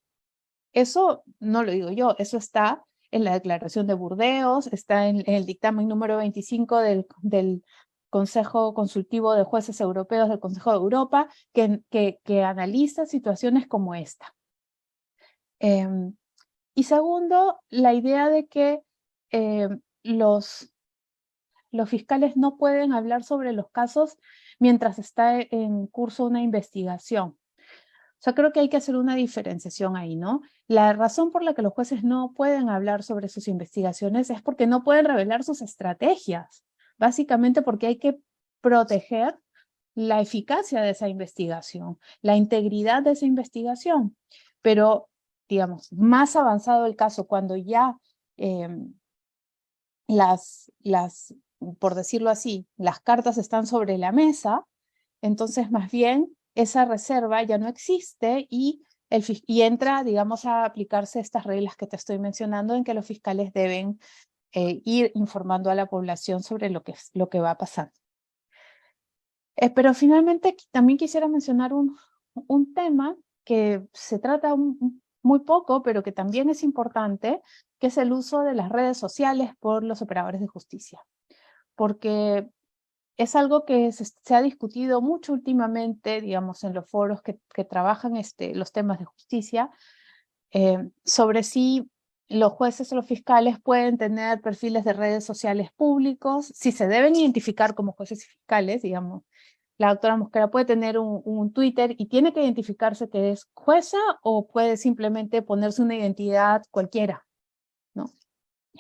Eso no lo digo yo, eso está en la Declaración de Burdeos, está en el dictamen número 25 del Consejo Consultivo de Jueces Europeos del Consejo de Europa, que analiza situaciones como esta. Y segundo, la idea de que los fiscales no pueden hablar sobre los casos mientras está en curso una investigación. O sea, creo que hay que hacer una diferenciación ahí, ¿no? La razón por la que los jueces no pueden hablar sobre sus investigaciones es porque no pueden revelar sus estrategias, básicamente porque hay que proteger la eficacia de esa investigación, la integridad de esa investigación. Pero, digamos, más avanzado el caso, cuando ya por decirlo así, las cartas están sobre la mesa, entonces más bien esa reserva ya no existe y entra, digamos, a aplicarse estas reglas que te estoy mencionando en que los fiscales deben ir informando a la población sobre lo que va pasando. Pero finalmente también quisiera mencionar un tema que se trata muy poco, pero que también es importante, que es el uso de las redes sociales por los operadores de justicia. Porque es algo que se ha discutido mucho últimamente, digamos, en los foros que trabajan los temas de justicia, sobre si los jueces o los fiscales pueden tener perfiles de redes sociales públicos, si se deben identificar como jueces y fiscales, digamos. La doctora Mosquera puede tener un Twitter y tiene que identificarse que es jueza o puede simplemente ponerse una identidad cualquiera, ¿no?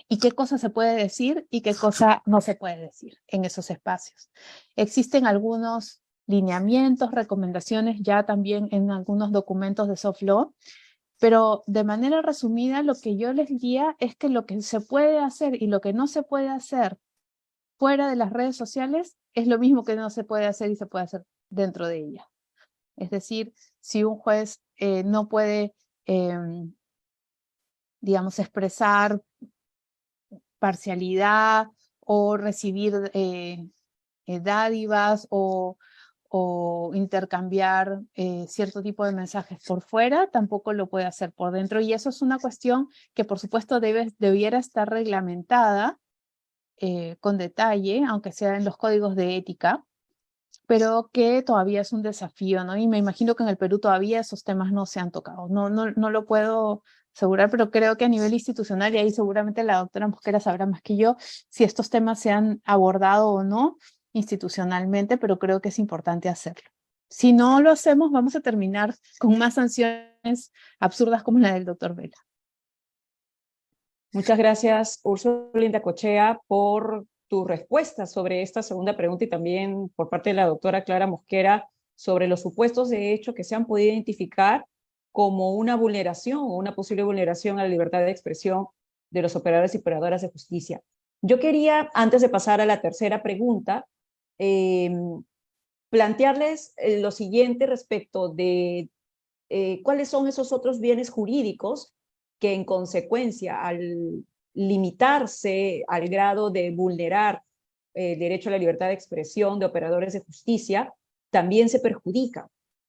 Y qué cosa se puede decir y qué cosa no se puede decir en esos espacios. Existen algunos lineamientos, recomendaciones ya también en algunos documentos de soft law, pero de manera resumida lo que yo les diría es que lo que se puede hacer y lo que no se puede hacer fuera de las redes sociales es lo mismo que no se puede hacer y se puede hacer dentro de ellas. Es decir, si un juez no puede, digamos, expresar parcialidad o recibir dádivas o intercambiar cierto tipo de mensajes por fuera, tampoco lo puede hacer por dentro. Y eso es una cuestión que, por supuesto, debiera estar reglamentada con detalle, aunque sea en los códigos de ética, pero que todavía es un desafío, ¿no? Y me imagino que en el Perú todavía esos temas no se han tocado. No lo puedo asegurar, pero creo que a nivel institucional, y ahí seguramente la doctora Mosquera sabrá más que yo, si estos temas se han abordado o no institucionalmente, pero creo que es importante hacerlo. Si no lo hacemos, vamos a terminar con más sanciones absurdas como la del doctor Vela. Muchas gracias, Úrsula Indacochea, por tu respuesta sobre esta segunda pregunta y también por parte de la doctora Clara Mosquera sobre los supuestos de hecho que se han podido identificar como una vulneración o una posible vulneración a la libertad de expresión de los operadores y operadoras de justicia. Yo quería, antes de pasar a la tercera pregunta, plantearles lo siguiente respecto de cuáles son esos otros bienes jurídicos que en consecuencia al limitarse al grado de vulnerar el derecho a la libertad de expresión de operadores de justicia, también se perjudican.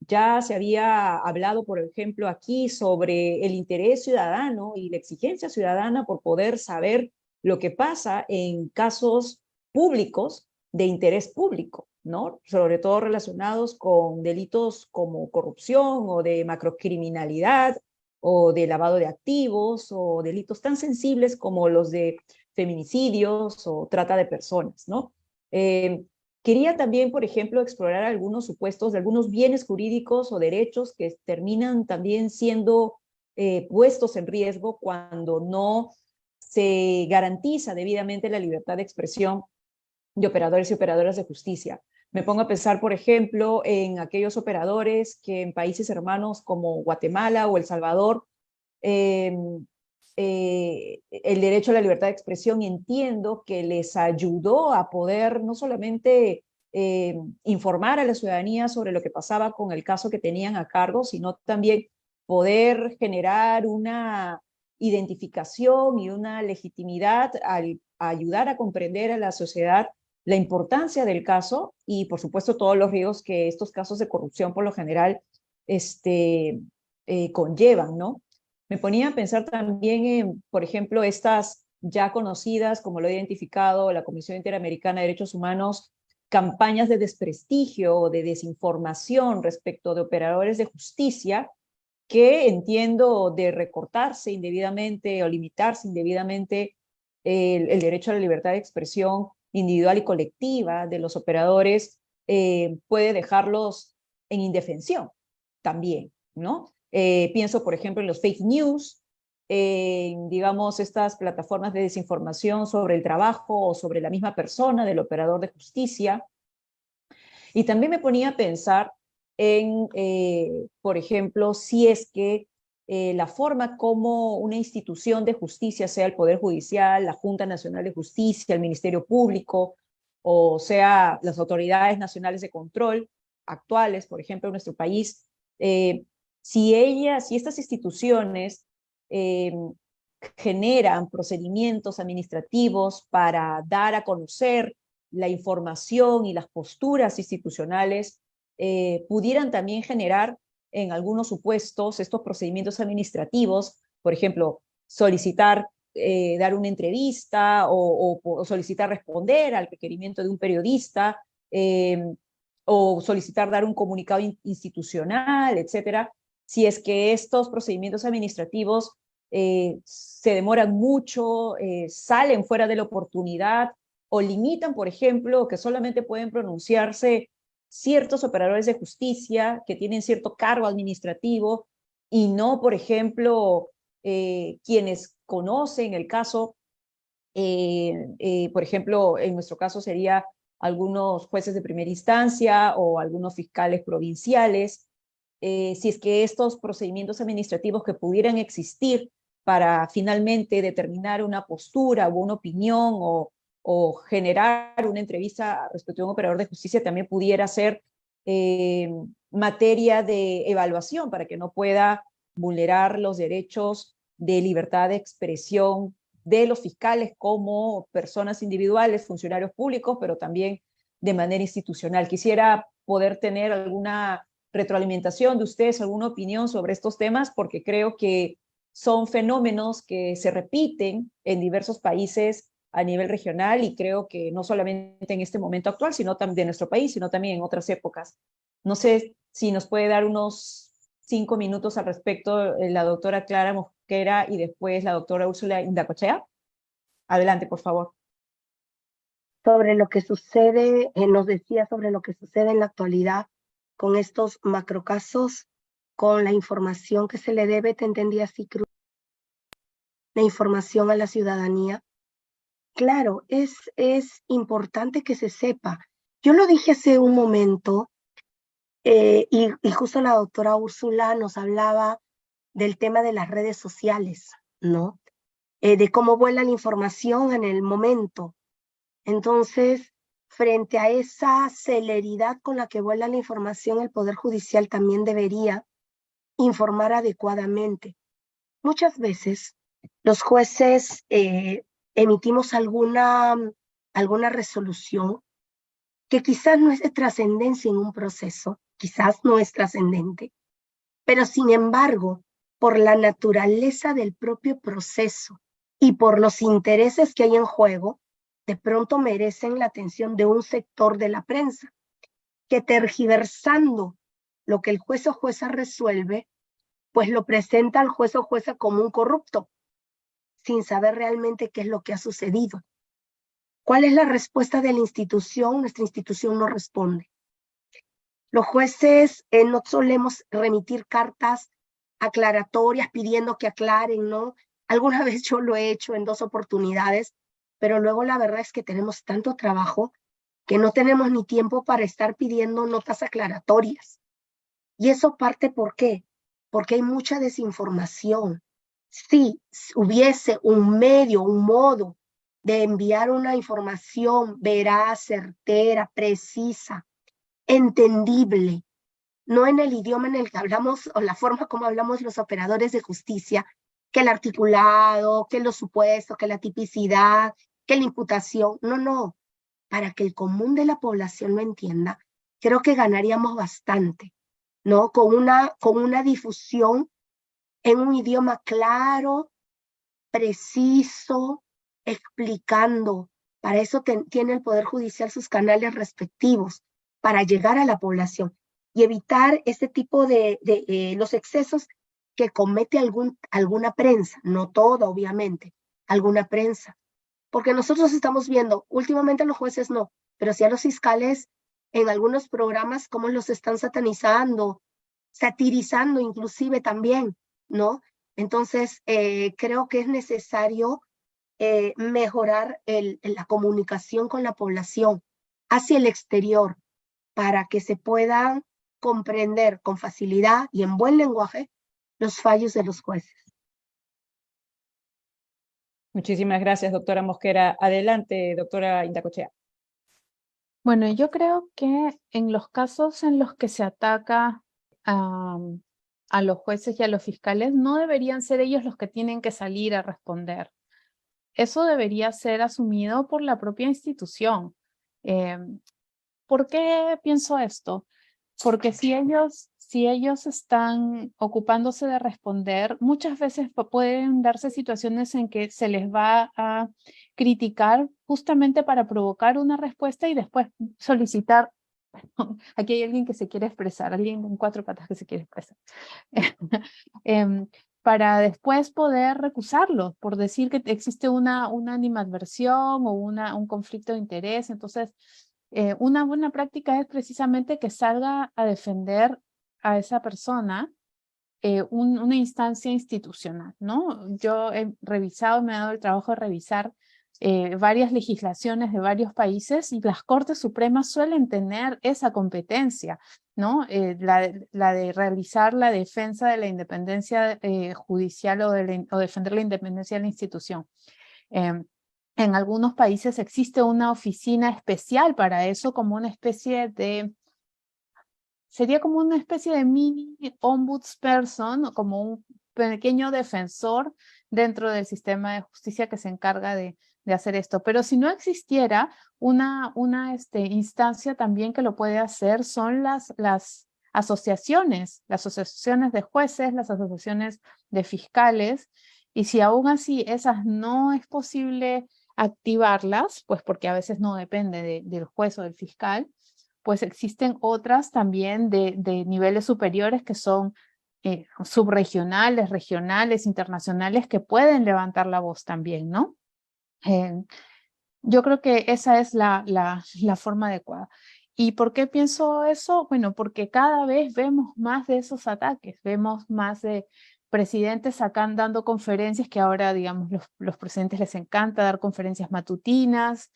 Ya se había hablado, por ejemplo, aquí sobre el interés ciudadano y la exigencia ciudadana por poder saber lo que pasa en casos públicos de interés público, ¿no? Sobre todo relacionados con delitos como corrupción o de macrocriminalidad o de lavado de activos o delitos tan sensibles como los de feminicidios o trata de personas, ¿no? Quería también, por ejemplo, explorar algunos supuestos de algunos bienes jurídicos o derechos que terminan también siendo puestos en riesgo cuando no se garantiza debidamente la libertad de expresión de operadores y operadoras de justicia. Me pongo a pensar, por ejemplo, en aquellos operadores que en países hermanos como Guatemala o El Salvador, el derecho a la libertad de expresión, entiendo que les ayudó a poder no solamente informar a la ciudadanía sobre lo que pasaba con el caso que tenían a cargo, sino también poder generar una identificación y una legitimidad al ayudar a comprender a la sociedad la importancia del caso y, por supuesto, todos los riesgos que estos casos de corrupción por lo general conllevan, ¿no? Me ponía a pensar también en, por ejemplo, estas ya conocidas, como lo ha identificado la Comisión Interamericana de Derechos Humanos, campañas de desprestigio o de desinformación respecto de operadores de justicia que entiendo de recortarse indebidamente o limitarse indebidamente el derecho a la libertad de expresión individual y colectiva de los operadores puede dejarlos en indefensión también, ¿no? Pienso, por ejemplo, en los fake news, digamos, estas plataformas de desinformación sobre el trabajo o sobre la misma persona del operador de justicia. Y también me ponía a pensar en, por ejemplo, si es que la forma como una institución de justicia, sea el Poder Judicial, la Junta Nacional de Justicia, el Ministerio Público, o sea, las autoridades nacionales de control actuales, por ejemplo, en nuestro país, si estas instituciones generan procedimientos administrativos para dar a conocer la información y las posturas institucionales, pudieran también generar en algunos supuestos estos procedimientos administrativos, por ejemplo, solicitar dar una entrevista o solicitar responder al requerimiento de un periodista, o solicitar dar un comunicado institucional, etcétera. Si es que estos procedimientos administrativos se demoran mucho, salen fuera de la oportunidad o limitan, por ejemplo, que solamente pueden pronunciarse ciertos operadores de justicia que tienen cierto cargo administrativo y no, por ejemplo, quienes conocen el caso, por ejemplo, en nuestro caso sería algunos jueces de primera instancia o algunos fiscales provinciales. Si es que estos procedimientos administrativos que pudieran existir para finalmente determinar una postura o una opinión o generar una entrevista respecto a un operador de justicia también pudiera ser materia de evaluación para que no pueda vulnerar los derechos de libertad de expresión de los fiscales como personas individuales, funcionarios públicos, pero también de manera institucional. Quisiera poder tener alguna retroalimentación de ustedes, alguna opinión sobre estos temas, porque creo que son fenómenos que se repiten en diversos países a nivel regional y creo que no solamente en este momento actual, sino también de nuestro país, sino también en otras épocas. No sé si nos puede dar unos 5 minutos al respecto la doctora Clara Mosquera y después la doctora Úrsula Indacochea. Adelante, por favor. Sobre lo que sucede, nos decía sobre lo que sucede en la actualidad con estos macrocasos, con la información que se le debe, te entendí así, Cruz, la información a la ciudadanía. Claro, es importante que se sepa. Yo lo dije hace un momento, y justo la doctora Úrsula nos hablaba del tema de las redes sociales, ¿no? De cómo vuela la información en el momento. Entonces, frente a esa celeridad con la que vuela la información, el Poder Judicial también debería informar adecuadamente. Muchas veces los jueces emitimos alguna resolución que quizás no es de trascendencia en un proceso, quizás no es trascendente, pero sin embargo, por la naturaleza del propio proceso y por los intereses que hay en juego, de pronto merecen la atención de un sector de la prensa, que tergiversando lo que el juez o jueza resuelve, pues lo presenta al juez o jueza como un corrupto, sin saber realmente qué es lo que ha sucedido. ¿Cuál es la respuesta de la institución? Nuestra institución no responde. Los jueces no solemos remitir cartas aclaratorias pidiendo que aclaren, ¿no? Alguna vez yo lo he hecho en 2 oportunidades, pero luego la verdad es que tenemos tanto trabajo que no tenemos ni tiempo para estar pidiendo notas aclaratorias. Y eso parte, ¿por qué? Porque hay mucha desinformación. Si hubiese un medio, un modo de enviar una información veraz, certera, precisa, entendible, no en el idioma en el que hablamos o la forma como hablamos los operadores de justicia, que el articulado, que los supuestos, que la tipicidad, que la imputación, no, para que el común de la población lo entienda, creo que ganaríamos bastante, ¿no? Con una difusión en un idioma claro, preciso, explicando. Para eso tiene el Poder Judicial sus canales respectivos, para llegar a la población y evitar ese tipo de los excesos que comete alguna prensa, no toda obviamente, alguna prensa. Porque nosotros estamos viendo, últimamente a los jueces no, pero sí a los fiscales en algunos programas cómo los están satanizando, satirizando inclusive también, ¿no? Entonces, creo que es necesario mejorar la comunicación con la población hacia el exterior para que se puedan comprender con facilidad y en buen lenguaje los fallos de los jueces. Muchísimas gracias, doctora Mosquera. Adelante, doctora Indacochea. Bueno, yo creo que en los casos en los que se ataca a los jueces y a los fiscales, no deberían ser ellos los que tienen que salir a responder. Eso debería ser asumido por la propia institución. ¿Por qué pienso esto? Porque si ellos están ocupándose de responder, muchas veces pueden darse situaciones en que se les va a criticar justamente para provocar una respuesta y después solicitar. Aquí hay alguien que se quiere expresar, alguien con 4 patas que se quiere expresar. Para después poder recusarlo por decir que existe una animadversión o un conflicto de interés. Entonces, una buena práctica es precisamente que salga a defender a esa persona una instancia institucional, ¿no? Yo he revisado, me he dado el trabajo de revisar varias legislaciones de varios países y las Cortes Supremas suelen tener esa competencia, ¿no? La de realizar la defensa de la independencia judicial o defender la independencia de la institución. En algunos países existe una oficina especial para eso, como una especie de, sería como una especie de mini ombudsperson, o como un pequeño defensor dentro del sistema de justicia que se encarga de hacer esto. Pero si no existiera una instancia también que lo puede hacer, son las asociaciones de jueces, las asociaciones de fiscales, y si aún así esas no es posible activarlas, pues porque a veces no depende del juez o del fiscal, pues existen otras también de niveles superiores que son subregionales, regionales, internacionales, que pueden levantar la voz también, ¿no? Yo creo que esa es la forma adecuada. ¿Y por qué pienso eso? Bueno, porque cada vez vemos más de esos ataques, vemos más de presidentes dando conferencias, que ahora, digamos, los presidentes les encanta dar conferencias matutinas,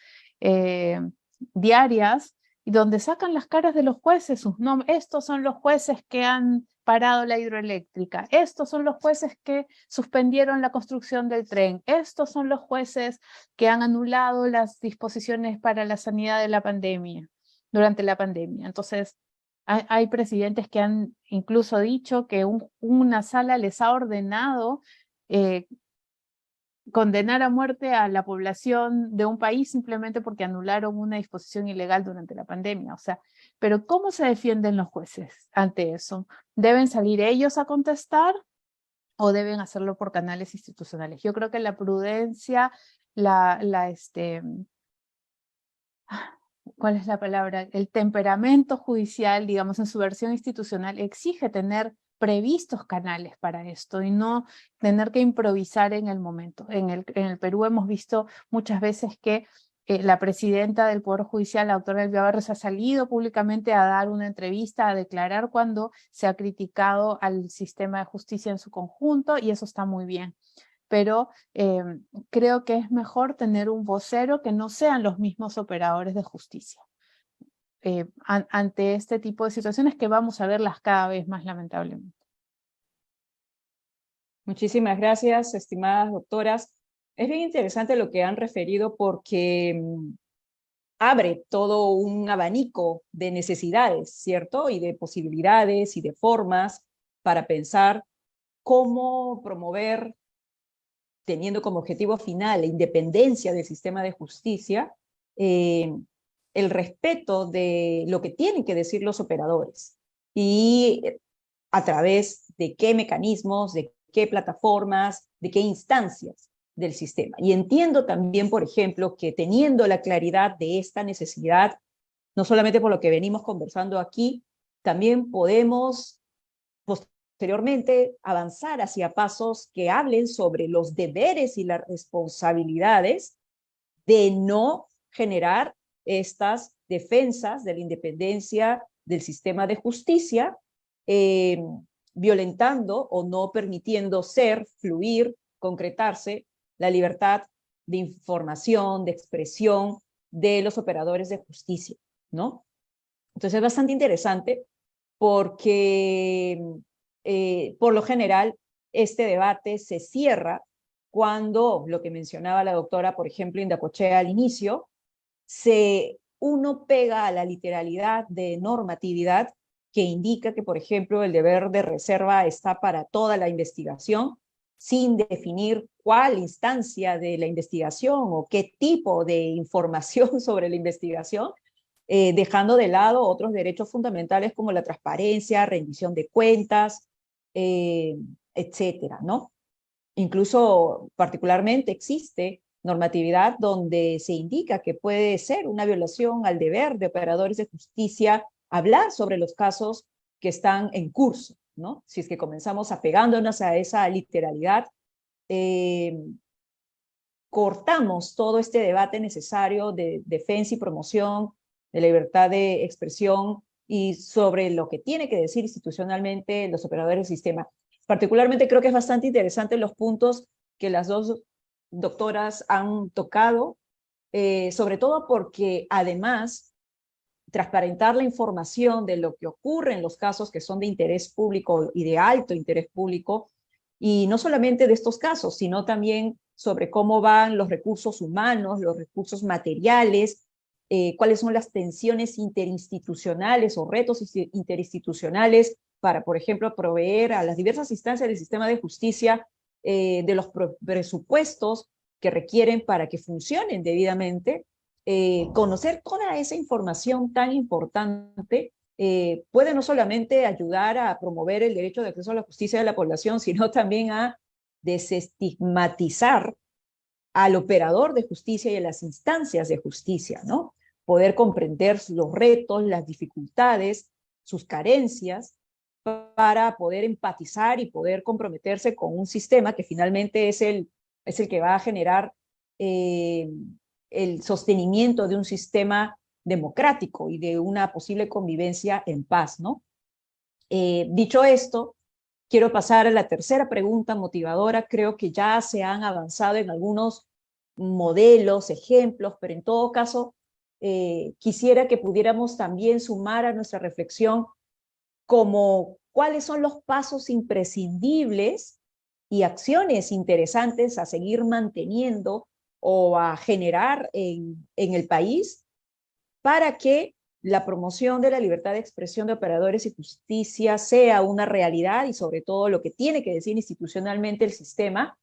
diarias, y donde sacan las caras de los jueces, sus nombres. Estos son los jueces que han parado la hidroeléctrica, estos son los jueces que suspendieron la construcción del tren, estos son los jueces que han anulado las disposiciones para la sanidad de la pandemia, durante la pandemia. Entonces, hay presidentes que han incluso dicho que una sala les ha ordenado condenar a muerte a la población de un país simplemente porque anularon una disposición ilegal durante la pandemia. O sea, pero ¿cómo se defienden los jueces ante eso? ¿Deben salir ellos a contestar o deben hacerlo por canales institucionales? Yo creo que la prudencia, ¿cuál es la palabra? El temperamento judicial, digamos, en su versión institucional, exige tener previstos canales para esto y no tener que improvisar en el momento. En el Perú hemos visto muchas veces que la presidenta del Poder Judicial, la doctora Elvia Barrios, ha salido públicamente a dar una entrevista, a declarar cuando se ha criticado al sistema de justicia en su conjunto, y eso está muy bien. Pero creo que es mejor tener un vocero que no sean los mismos operadores de justicia ante este tipo de situaciones que vamos a verlas cada vez más, lamentablemente. Muchísimas gracias, estimadas doctoras. Es bien interesante lo que han referido porque abre todo un abanico de necesidades, ¿cierto? Y de posibilidades y de formas para pensar cómo promover, teniendo como objetivo final la independencia del sistema de justicia, el respeto de lo que tienen que decir los operadores y a través de qué mecanismos, de qué plataformas, de qué instancias del sistema. Y entiendo también, por ejemplo, que teniendo la claridad de esta necesidad, no solamente por lo que venimos conversando aquí, también podemos posteriormente avanzar hacia pasos que hablen sobre los deberes y las responsabilidades de no generar estas defensas de la independencia del sistema de justicia, violentando o no permitiendo ser, fluir, concretarse la libertad de información, de expresión de los operadores de justicia, ¿no? Entonces es bastante interesante porque por lo general este debate se cierra cuando, lo que mencionaba la doctora, por ejemplo, Indacochea al inicio, uno pega a la literalidad de normatividad que indica que, por ejemplo, el deber de reserva está para toda la investigación, sin definir cuál instancia de la investigación o qué tipo de información sobre la investigación, dejando de lado otros derechos fundamentales como la transparencia, rendición de cuentas, etcétera, ¿no? Incluso particularmente existe normatividad donde se indica que puede ser una violación al deber de operadores de justicia hablar sobre los casos que están en curso, ¿no? Si es que comenzamos apegándonos a esa literalidad, cortamos todo este debate necesario de defensa y promoción de la libertad de expresión y sobre lo que tiene que decir institucionalmente los operadores del sistema. Particularmente creo que es bastante interesante los puntos que las dos doctoras han tocado, sobre todo porque además transparentar la información de lo que ocurre en los casos que son de interés público y de alto interés público, y no solamente de estos casos, sino también sobre cómo van los recursos humanos, los recursos materiales, cuáles son las tensiones interinstitucionales o retos interinstitucionales para, por ejemplo, proveer a las diversas instancias del sistema de justicia de los presupuestos que requieren para que funcionen debidamente. Conocer toda esa información tan importante puede no solamente ayudar a promover el derecho de acceso a la justicia de la población, sino también a desestigmatizar al operador de justicia y a las instancias de justicia, ¿no? Poder comprender los retos, las dificultades, sus carencias, para poder empatizar y poder comprometerse con un sistema que finalmente es el que va a generar el sostenimiento de un sistema democrático y de una posible convivencia en paz, ¿no? Dicho esto, quiero pasar a la tercera pregunta motivadora. Creo que ya se han avanzado en algunos modelos, ejemplos, pero en todo caso, quisiera que pudiéramos también sumar a nuestra reflexión como cuáles son los pasos imprescindibles y acciones interesantes a seguir manteniendo o a generar en el país para que la promoción de la libertad de expresión de operadores y justicia sea una realidad y sobre todo lo que tiene que decir institucionalmente el sistema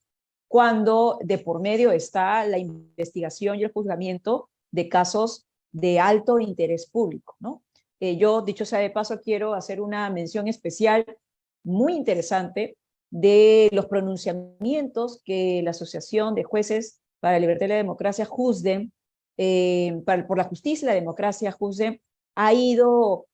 cuando de por medio está la investigación y el juzgamiento de casos de alto interés público, ¿no? Yo, dicho sea de paso, quiero hacer una mención especial muy interesante de los pronunciamientos que la Asociación de Jueces para la Libertad y la Democracia, JUSDEM, por la Justicia y la Democracia, JUSDEM, ha ido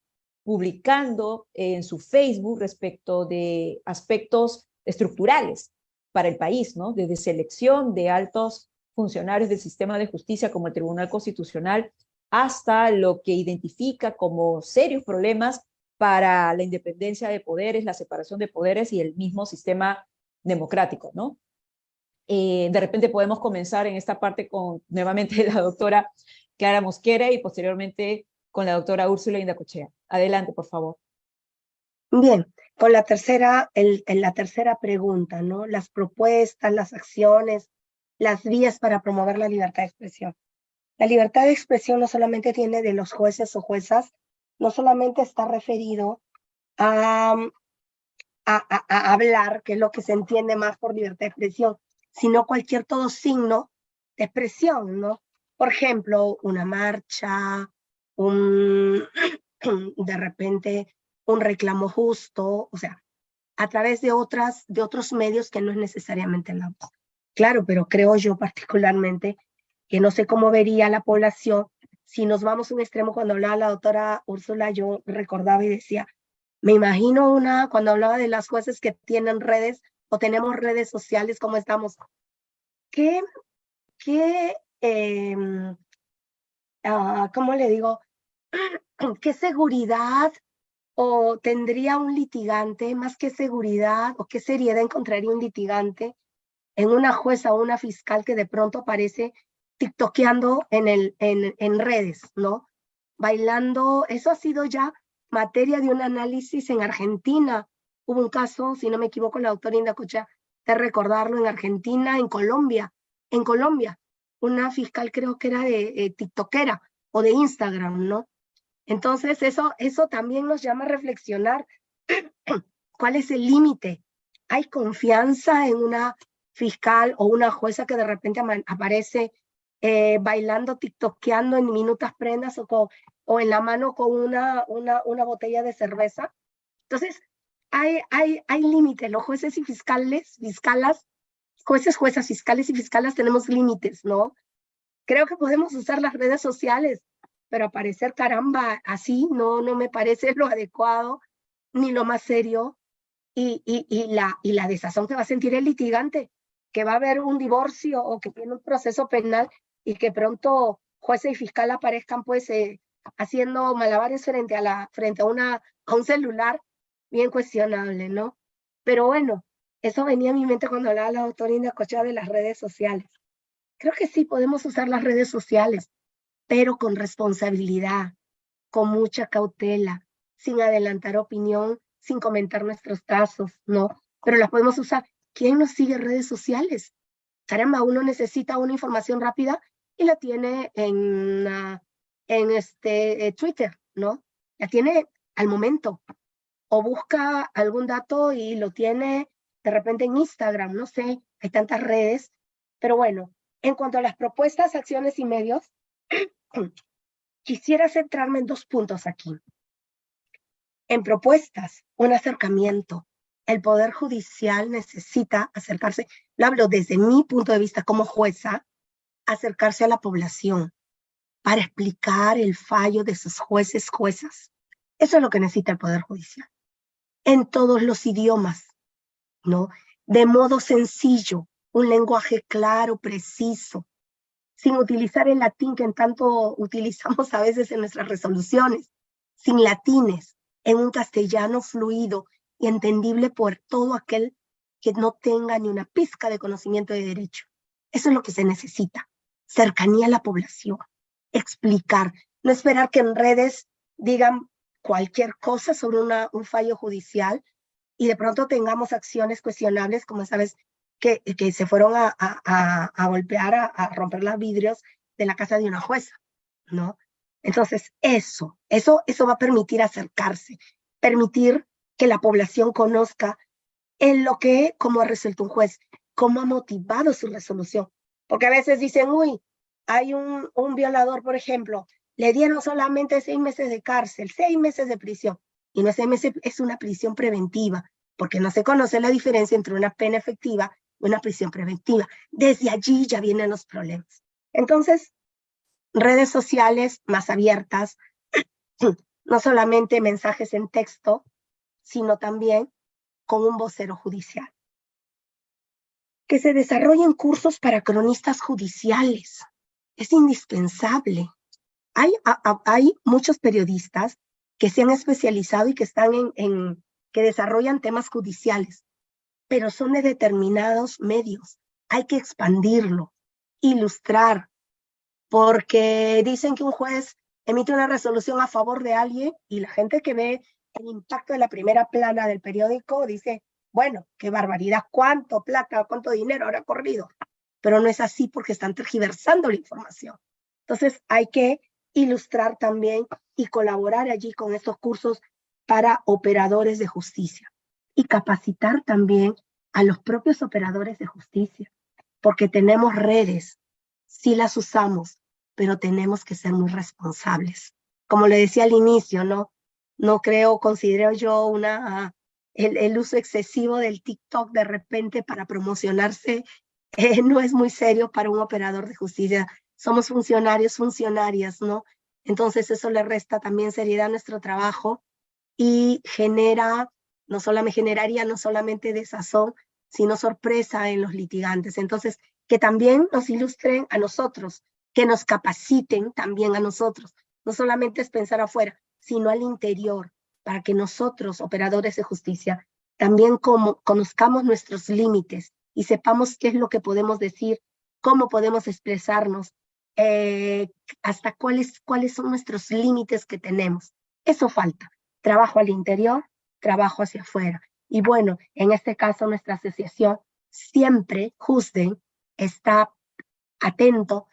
publicando en su Facebook respecto de aspectos estructurales para el país, ¿no? Desde selección de altos funcionarios del sistema de justicia como el Tribunal Constitucional hasta lo que identifica como serios problemas para la independencia de poderes, la separación de poderes y el mismo sistema democrático, ¿no? De repente podemos comenzar en esta parte con nuevamente la doctora Clara Mosquera y posteriormente con la doctora Úrsula Indacochea. Adelante, por favor. Bien, con la tercera pregunta, ¿no? Las propuestas, las acciones, las vías para promover la libertad de expresión. La libertad de expresión no solamente tiene de los jueces o juezas, no solamente está referido a hablar, que es lo que se entiende más por libertad de expresión, sino todo signo de expresión, ¿no? Por ejemplo, una marcha, de repente un reclamo justo, o sea, a través de otros medios que no es necesariamente la voz. Claro, pero creo yo particularmente que no sé cómo vería la población. Si nos vamos a un extremo, cuando hablaba la doctora Úrsula, yo recordaba y decía, me imagino cuando hablaba de las jueces que tienen redes o tenemos redes sociales, ¿cómo estamos? ¿Cómo le digo? ¿Qué seguridad o tendría un litigante, más que seguridad, o qué seriedad encontraría un litigante en una jueza o una fiscal que de pronto aparece tiktokeando en redes, ¿no? Bailando, eso ha sido ya materia de un análisis en Argentina. Hubo un caso, si no me equivoco, la doctora Indacocha, de recordarlo, en Argentina, en Colombia, una fiscal creo que era de tiktokera o de Instagram, ¿no? Entonces eso también nos llama a reflexionar. ¿Cuál es el límite? ¿Hay confianza en una fiscal o una jueza que de repente aparece bailando, tiktokeando en minutas prendas o en la mano con una botella de cerveza? Entonces, hay límites. Los jueces y fiscalas, juezas, fiscales y fiscalas tenemos límites, ¿no? Creo que podemos usar las redes sociales, pero aparecer, caramba, así no me parece lo adecuado ni lo más serio. Y la desazón que va a sentir el litigante, que va a haber un divorcio o que tiene un proceso penal y que pronto jueces y fiscal aparezcan pues haciendo malabares frente a un celular, bien cuestionable, ¿no? Pero bueno, eso venía a mi mente cuando hablaba la doctora Indacocha de las redes sociales. Creo que sí podemos usar las redes sociales, pero con responsabilidad, con mucha cautela, sin adelantar opinión, sin comentar nuestros casos, ¿no? Pero las podemos usar. ¿Quién nos sigue en redes sociales? Caramba, uno necesita una información rápida y la tiene en Twitter, ¿no? La tiene al momento. O busca algún dato y lo tiene de repente en Instagram, no sé, hay tantas redes. Pero bueno, en cuanto a las propuestas, acciones y medios, quisiera centrarme en 2 puntos aquí. En propuestas, un acercamiento. El Poder Judicial necesita acercarse, lo hablo desde mi punto de vista como jueza, acercarse a la población para explicar el fallo de sus jueces, juezas. Eso es lo que necesita el Poder Judicial. En todos los idiomas, ¿no? De modo sencillo, un lenguaje claro, preciso, sin utilizar el latín que en tanto utilizamos a veces en nuestras resoluciones, sin latines, en un castellano fluido y entendible por todo aquel que no tenga ni una pizca de conocimiento de derecho. Eso es lo que se necesita, cercanía a la población, explicar, no esperar que en redes digan cualquier cosa sobre un fallo judicial y de pronto tengamos acciones cuestionables, como sabes, que se fueron a golpear, a romper los vidrios de la casa de una jueza, ¿no? Entonces, eso va a permitir acercarse, permitir que la población conozca en lo que, cómo ha resuelto un juez, cómo ha motivado su resolución. Porque a veces dicen, uy, hay un violador, por ejemplo, le dieron solamente 6 meses de cárcel, 6 meses de prisión, y no 6 meses, es una prisión preventiva, porque no se conoce la diferencia entre una pena efectiva y una prisión preventiva. Desde allí ya vienen los problemas. Entonces, redes sociales más abiertas, no solamente mensajes en texto, sino también con un vocero judicial. Que se desarrollen cursos para cronistas judiciales. Es indispensable. Hay muchos periodistas que se han especializado y que están que desarrollan temas judiciales, pero son de determinados medios. Hay que expandirlo, ilustrar, porque dicen que un juez emite una resolución a favor de alguien y la gente que ve el impacto de la primera plana del periódico dice, bueno, qué barbaridad, cuánto plata, cuánto dinero habrá corrido. Pero no es así porque están tergiversando la información. Entonces hay que ilustrar también y colaborar allí con estos cursos para operadores de justicia y capacitar también a los propios operadores de justicia, porque tenemos redes, sí las usamos, pero tenemos que ser muy responsables. Como le decía al inicio, considero yo el uso excesivo del TikTok de repente para promocionarse, no es muy serio para un operador de justicia. Somos funcionarios, funcionarias, ¿no? Entonces eso le resta también seriedad a nuestro trabajo y generaría no solamente desazón, sino sorpresa en los litigantes. Entonces, que también nos ilustren a nosotros, que nos capaciten también a nosotros, No solamente es pensar afuera, sino al interior, para que nosotros, operadores de justicia, también conozcamos nuestros límites y sepamos qué es lo que podemos decir, cómo podemos expresarnos, hasta cuáles son nuestros límites que tenemos. Eso falta. Trabajo al interior, trabajo hacia afuera. Y bueno, en este caso nuestra asociación siempre, JUSDEN, está atenta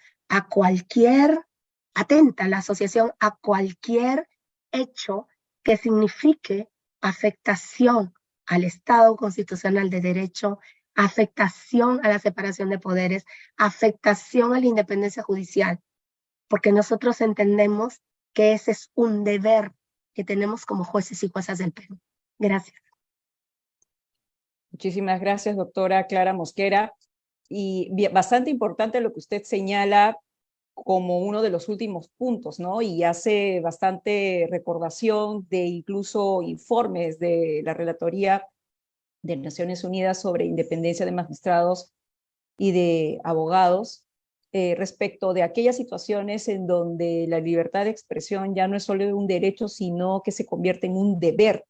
la asociación a cualquier hecho que signifique afectación al Estado constitucional de derecho, afectación a la separación de poderes, afectación a la independencia judicial, porque nosotros entendemos que ese es un deber que tenemos como jueces y juezas del Perú. Gracias. Muchísimas gracias, doctora Clara Mosquera. Y bastante importante lo que usted señala como uno de los últimos puntos, ¿no? Y hace bastante recordación de incluso informes de la Relatoría de Naciones Unidas sobre independencia de magistrados y de abogados, respecto de aquellas situaciones en donde la libertad de expresión ya no es solo un derecho, sino que se convierte en un deber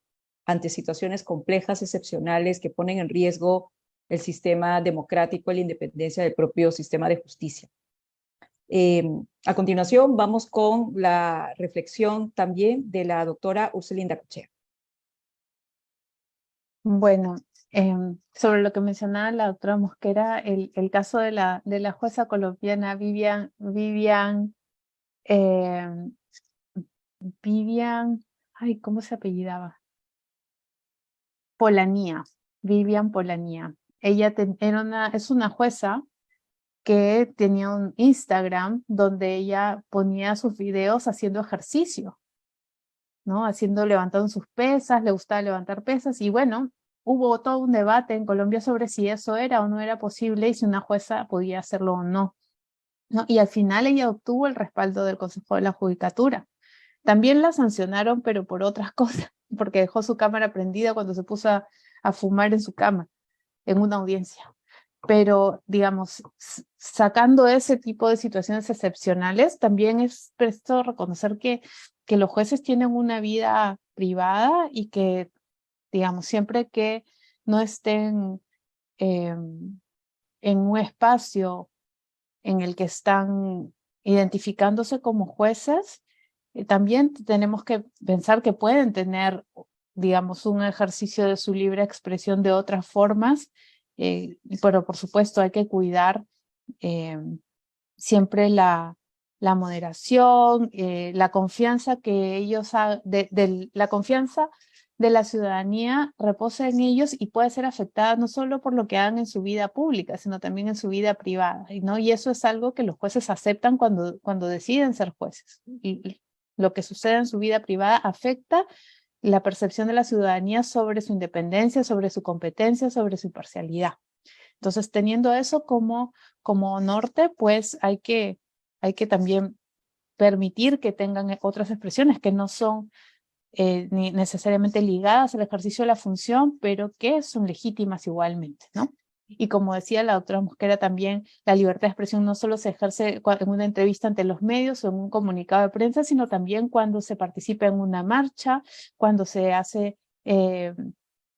ante situaciones complejas, excepcionales, que ponen en riesgo el sistema democrático y la independencia del propio sistema de justicia. A continuación, vamos con la reflexión también de la doctora Ursulinda Cochea. Bueno, sobre lo que mencionaba la doctora Mosquera, el caso de la jueza colombiana Vivian, ay, ¿cómo se apellidaba? Polanía, Vivian Polanía. Ella es una jueza que tenía un Instagram donde ella ponía sus videos haciendo ejercicio, ¿no? Levantando sus pesas, le gustaba levantar pesas, y bueno, hubo todo un debate en Colombia sobre si eso era o no era posible y si una jueza podía hacerlo o no, ¿no? Y al final ella obtuvo el respaldo del Consejo de la Judicatura. También la sancionaron, pero por otras cosas, porque dejó su cámara prendida cuando se puso a fumar en su cama, en una audiencia. Pero, digamos, sacando ese tipo de situaciones excepcionales, también es preciso reconocer que los jueces tienen una vida privada y que, digamos, siempre que no estén en un espacio en el que están identificándose como jueces, también tenemos que pensar que pueden tener, digamos, un ejercicio de su libre expresión de otras formas, pero por supuesto hay que cuidar siempre la moderación, la confianza que ellos, la confianza de la ciudadanía reposa en ellos y puede ser afectada no solo por lo que hagan en su vida pública, sino también en su vida privada, ¿no? Y eso es algo que los jueces aceptan cuando deciden ser jueces. Y lo que sucede en su vida privada afecta la percepción de la ciudadanía sobre su independencia, sobre su competencia, sobre su imparcialidad. Entonces, teniendo eso como norte, pues hay que también permitir que tengan otras expresiones que no son ni necesariamente ligadas al ejercicio de la función, pero que son legítimas igualmente, ¿no? Y como decía la doctora Mosquera también, la libertad de expresión no solo se ejerce en una entrevista ante los medios o en un comunicado de prensa, sino también cuando se participa en una marcha, cuando se hace el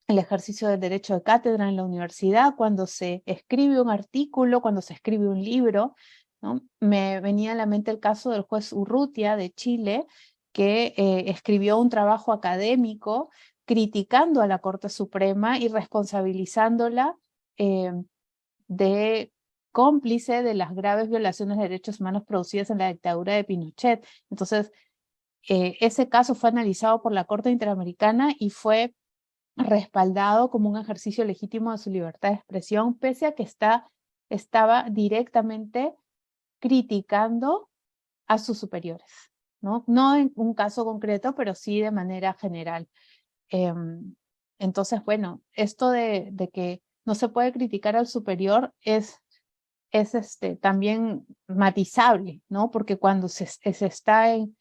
ejercicio del derecho de cátedra en la universidad, cuando se escribe un artículo, cuando se escribe un libro, ¿no? Me venía a la mente el caso del juez Urrutia de Chile, que escribió un trabajo académico criticando a la Corte Suprema y responsabilizándola de cómplice de las graves violaciones de derechos humanos producidas en la dictadura de Pinochet. Entonces, ese caso fue analizado por la Corte Interamericana y fue respaldado como un ejercicio legítimo de su libertad de expresión, pese a que estaba directamente criticando a sus superiores, ¿no? No en un caso concreto, pero sí de manera general. Entonces, bueno, esto de que no se puede criticar al superior es también matizable, ¿no? Porque cuando se está en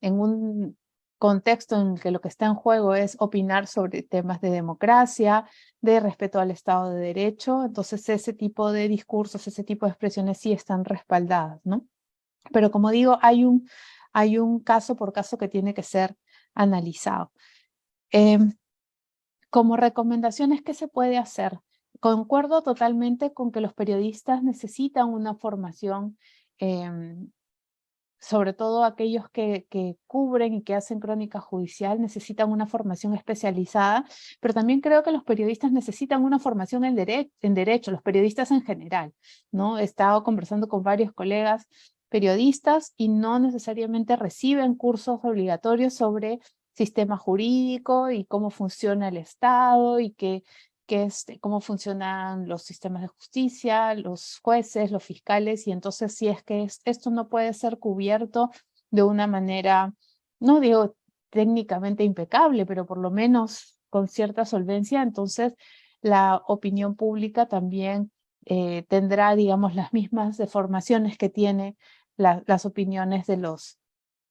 un contexto en que lo que está en juego es opinar sobre temas de democracia, de respeto al Estado de Derecho, entonces ese tipo de discursos, ese tipo de expresiones sí están respaldadas, ¿no? Pero como digo, hay un caso por caso que tiene que ser analizado. Como recomendaciones, ¿qué se puede hacer? Concuerdo totalmente con que los periodistas necesitan una formación, sobre todo aquellos que cubren y que hacen crónica judicial, necesitan una formación especializada, pero también creo que los periodistas necesitan una formación en derecho, los periodistas en general, ¿no? He estado conversando con varios colegas periodistas y no necesariamente reciben cursos obligatorios sobre sistema jurídico y cómo funciona el Estado y cómo funcionan los sistemas de justicia, los jueces, los fiscales, y entonces si es que esto no puede ser cubierto de una manera, no digo técnicamente impecable, pero por lo menos con cierta solvencia, entonces la opinión pública también tendrá, digamos, las mismas deformaciones que tiene las opiniones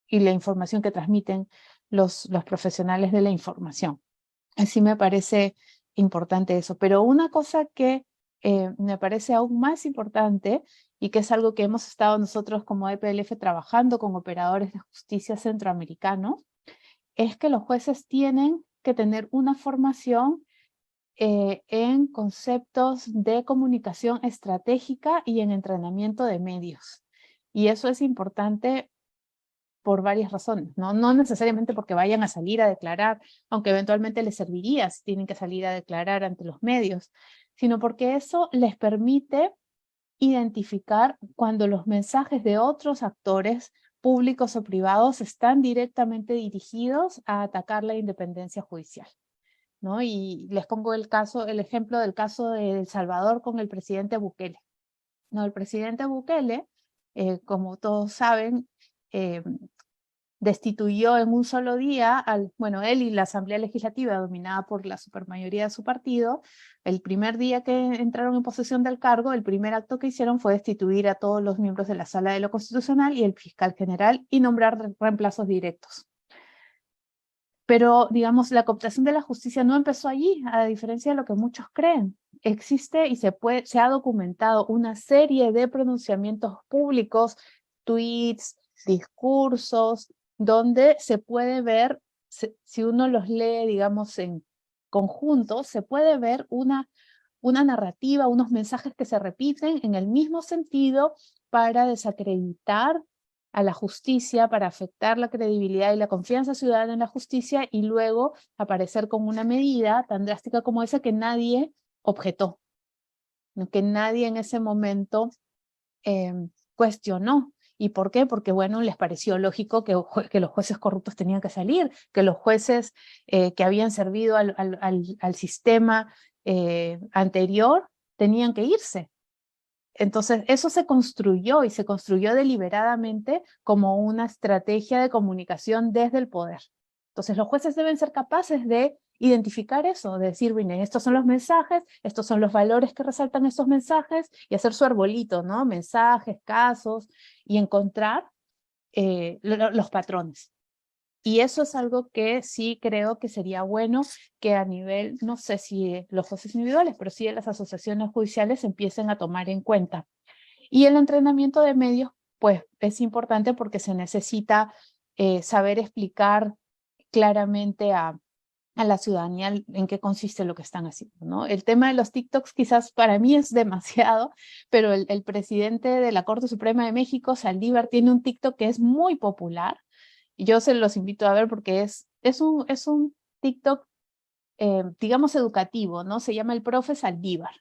y la información que transmiten los profesionales de la información. Así me parece importante eso. Pero una cosa que me parece aún más importante y que es algo que hemos estado nosotros como EPLF trabajando con operadores de justicia centroamericanos, es que los jueces tienen que tener una formación en conceptos de comunicación estratégica y en entrenamiento de medios. Y eso es importante por varias razones, ¿no? No necesariamente porque vayan a salir a declarar, aunque eventualmente les serviría si tienen que salir a declarar ante los medios, sino porque eso les permite identificar cuando los mensajes de otros actores públicos o privados están directamente dirigidos a atacar la independencia judicial, ¿no? Y les pongo el ejemplo del caso de El Salvador con el presidente Bukele. No, el presidente Bukele, como todos saben, destituyó en un solo día, él y la Asamblea Legislativa, dominada por la supermayoría de su partido, el primer día que entraron en posesión del cargo, el primer acto que hicieron fue destituir a todos los miembros de la Sala de lo Constitucional y el fiscal general y nombrar reemplazos directos. Pero, digamos, la cooptación de la justicia no empezó allí, a diferencia de lo que muchos creen. Existe y se ha documentado una serie de pronunciamientos públicos, tweets, discursos, donde se puede ver, si uno los lee, digamos, en conjunto, se puede ver una narrativa, unos mensajes que se repiten en el mismo sentido para desacreditar a la justicia, para afectar la credibilidad y la confianza ciudadana en la justicia y luego aparecer con una medida tan drástica como esa que nadie objetó, que nadie en ese momento cuestionó. ¿Y por qué? Porque, bueno, les pareció lógico que los jueces corruptos tenían que salir, que los jueces que habían servido al sistema anterior tenían que irse. Entonces, eso se construyó y se construyó deliberadamente como una estrategia de comunicación desde el poder. Entonces, los jueces deben ser capaces de identificar eso, de decir, miren, estos son los mensajes, estos son los valores que resaltan estos mensajes, y hacer su arbolito, ¿no? Mensajes, casos, y encontrar los patrones. Y eso es algo que sí creo que sería bueno que a nivel, no sé si los jueces individuales, pero sí de las asociaciones judiciales empiecen a tomar en cuenta. Y el entrenamiento de medios, pues es importante porque se necesita saber explicar claramente a la ciudadanía en qué consiste lo que están haciendo, ¿no? El tema de los TikToks quizás para mí es demasiado, pero el presidente de la Corte Suprema de México, Saldívar, tiene un TikTok que es muy popular. Yo se los invito a ver porque es un TikTok, digamos, educativo, ¿no? Se llama El Profe Saldívar.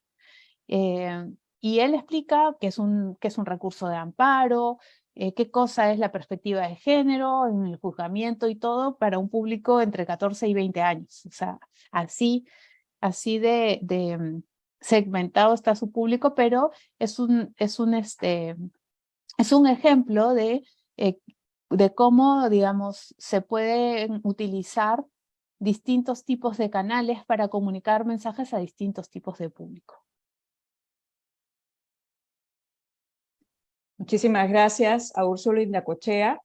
Y él explica que es un recurso de amparo, qué cosa es la perspectiva de género en el juzgamiento y todo para un público entre 14 y 20 años. O sea, así de segmentado está su público, pero es un ejemplo de cómo, digamos, se pueden utilizar distintos tipos de canales para comunicar mensajes a distintos tipos de público. Muchísimas gracias a Úrsula Indacochea.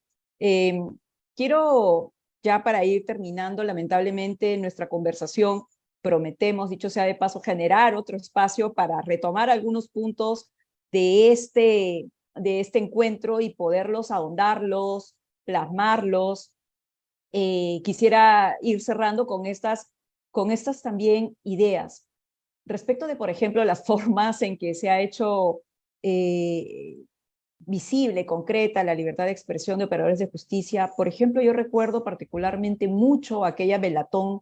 Quiero, ya para ir terminando, lamentablemente, nuestra conversación, prometemos, dicho sea de paso, generar otro espacio para retomar algunos puntos de este de este encuentro y poderlos ahondarlos, plasmarlos. Quisiera ir cerrando con estas también ideas. Respecto de, por ejemplo, las formas en que se ha hecho visible, concreta, la libertad de expresión de operadores de justicia. Por ejemplo, yo recuerdo particularmente mucho aquella velatón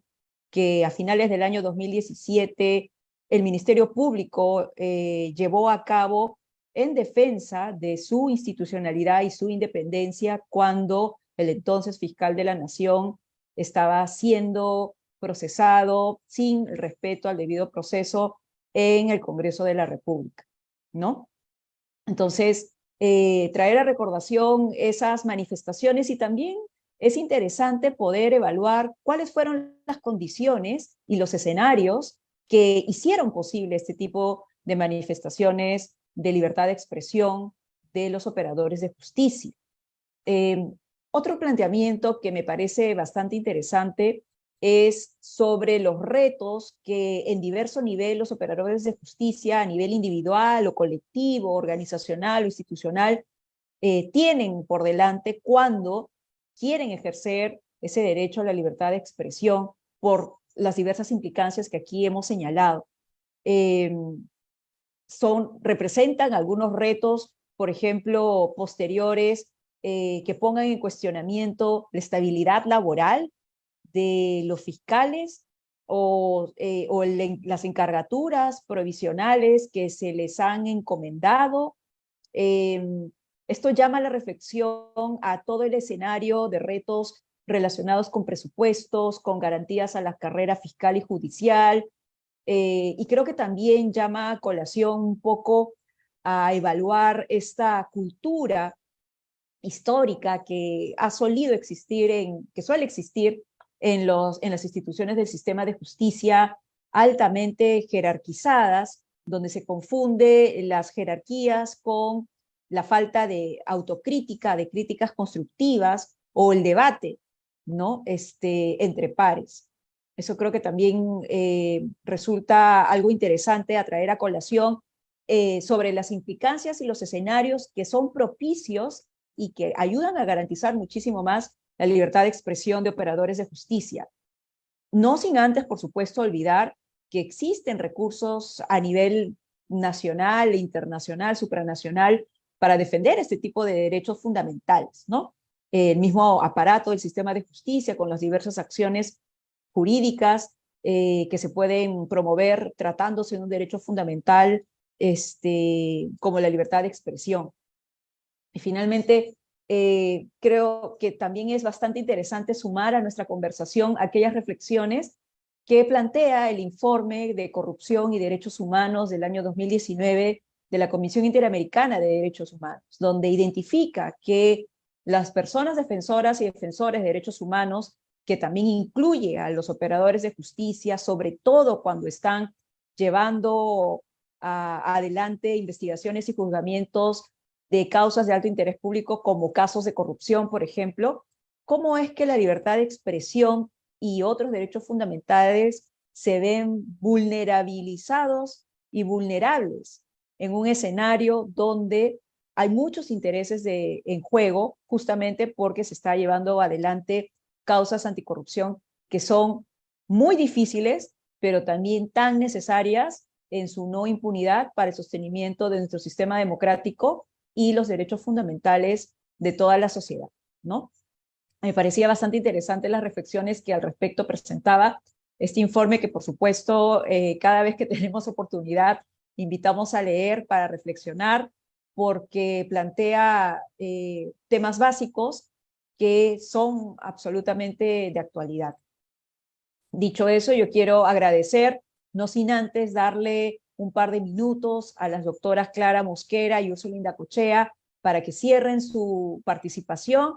que a finales del año 2017 el Ministerio Público llevó a cabo en defensa de su institucionalidad y su independencia cuando el entonces fiscal de la Nación estaba siendo procesado sin el respeto al debido proceso en el Congreso de la República, ¿no? Entonces, traer a recordación esas manifestaciones, y también es interesante poder evaluar cuáles fueron las condiciones y los escenarios que hicieron posible este tipo de manifestaciones de libertad de expresión de los operadores de justicia. Otro planteamiento que me parece bastante interesante es sobre los retos que en diverso nivel los operadores de justicia, a nivel individual o colectivo, organizacional o institucional, tienen por delante cuando quieren ejercer ese derecho a la libertad de expresión por las diversas implicancias que aquí hemos señalado. Representan algunos retos, por ejemplo, posteriores, que pongan en cuestionamiento la estabilidad laboral de los fiscales o las encargaturas provisionales que se les han encomendado. Esto llama a la reflexión a todo el escenario de retos relacionados con presupuestos, con garantías a la carrera fiscal y judicial, y creo que también llama a colación un poco a evaluar esta cultura histórica que ha solido existir, que suele existir en las instituciones del sistema de justicia altamente jerarquizadas, donde se confunde las jerarquías con la falta de autocrítica, de críticas constructivas o el debate, ¿no? Entre pares. Eso creo que también resulta algo interesante a traer a colación sobre las implicancias y los escenarios que son propicios y que ayudan a garantizar muchísimo más la libertad de expresión de operadores de justicia. No sin antes, por supuesto, olvidar que existen recursos a nivel nacional, internacional, supranacional, para defender este tipo de derechos fundamentales, ¿no? El mismo aparato del sistema de justicia con las diversas acciones jurídicas que se pueden promover tratándose de un derecho fundamental como la libertad de expresión. Y finalmente, creo que también es bastante interesante sumar a nuestra conversación aquellas reflexiones que plantea el informe de corrupción y derechos humanos del año 2019 de la Comisión Interamericana de Derechos Humanos, donde identifica que las personas defensoras y defensores de derechos humanos, que también incluye a los operadores de justicia, sobre todo cuando están llevando adelante investigaciones y juzgamientos de causas de alto interés público como casos de corrupción, por ejemplo, cómo es que la libertad de expresión y otros derechos fundamentales se ven vulnerabilizados y vulnerables en un escenario donde hay muchos intereses en juego, justamente porque se está llevando adelante causas anticorrupción que son muy difíciles, pero también tan necesarias en su no impunidad para el sostenimiento de nuestro sistema democrático y los derechos fundamentales de toda la sociedad, ¿no? Me parecía bastante interesante las reflexiones que al respecto presentaba este informe, que por supuesto cada vez que tenemos oportunidad invitamos a leer para reflexionar, porque plantea temas básicos que son absolutamente de actualidad. Dicho eso, yo quiero agradecer, no sin antes darle un par de minutos a las doctoras Clara Mosquera y Úrsula Indacochea para que cierren su participación,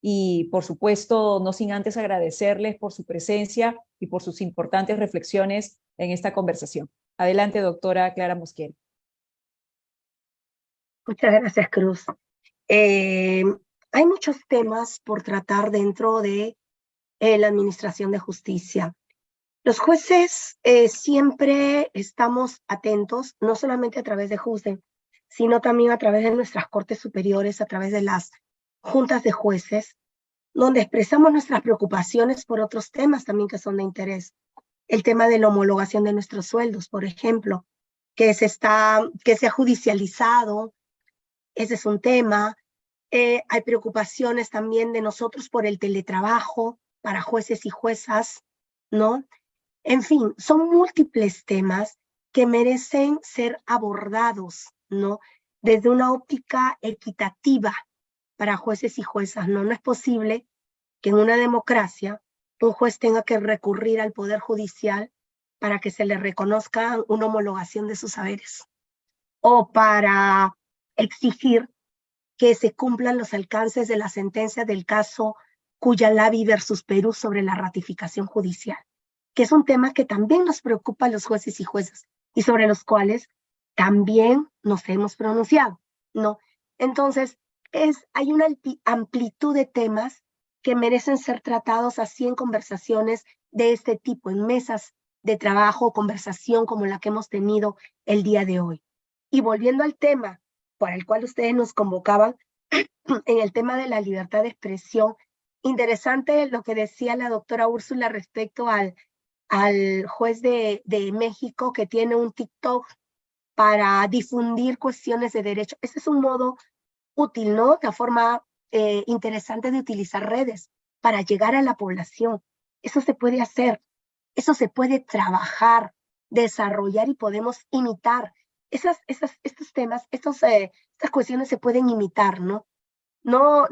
y por supuesto no sin antes agradecerles por su presencia y por sus importantes reflexiones en esta conversación. Adelante, doctora Clara Mosquera. Muchas gracias, Cruz. Hay muchos temas por tratar dentro de la administración de justicia. Los jueces siempre estamos atentos, no solamente a través de JUSDE, sino también a través de nuestras cortes superiores, a través de las juntas de jueces, donde expresamos nuestras preocupaciones por otros temas también que son de interés. El tema de la homologación de nuestros sueldos, por ejemplo, que se ha judicializado, ese es un tema. Hay preocupaciones también de nosotros por el teletrabajo para jueces y juezas, ¿no? En fin, son múltiples temas que merecen ser abordados, ¿no? Desde una óptica equitativa para jueces y juezas, ¿no? No es posible que en una democracia un juez tenga que recurrir al Poder Judicial para que se le reconozca una homologación de sus saberes o para exigir que se cumplan los alcances de la sentencia del caso Cuyalabi versus Perú sobre la ratificación judicial, que es un tema que también nos preocupa a los jueces y juezas y sobre los cuales también nos hemos pronunciado, ¿no? Entonces, hay una amplitud de temas que merecen ser tratados así en conversaciones de este tipo, en mesas de trabajo, conversación como la que hemos tenido el día de hoy. Y volviendo al tema por el cual ustedes nos convocaban, en el tema de la libertad de expresión, interesante lo que decía la doctora Úrsula respecto al juez de México que tiene un TikTok para difundir cuestiones de derecho. Ese es un modo útil, ¿no? Una forma interesante de utilizar redes para llegar a la población. Eso se puede hacer, eso se puede trabajar, desarrollar y podemos imitar. Estos temas, estas cuestiones se pueden imitar, ¿no? No,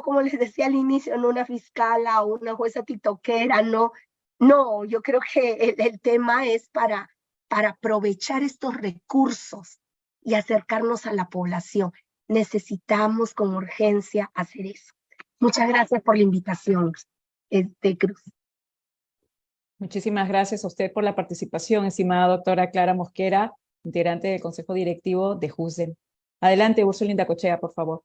como les decía al inicio, no una fiscala o una jueza tiktokera, no. No, yo creo que el tema es para aprovechar estos recursos y acercarnos a la población. Necesitamos con urgencia hacer eso. Muchas gracias por la invitación, Cruz. Muchísimas gracias a usted por la participación, estimada doctora Clara Mosquera, integrante del Consejo Directivo de JUSDEM. Adelante, Úrsula Indacochea, por favor.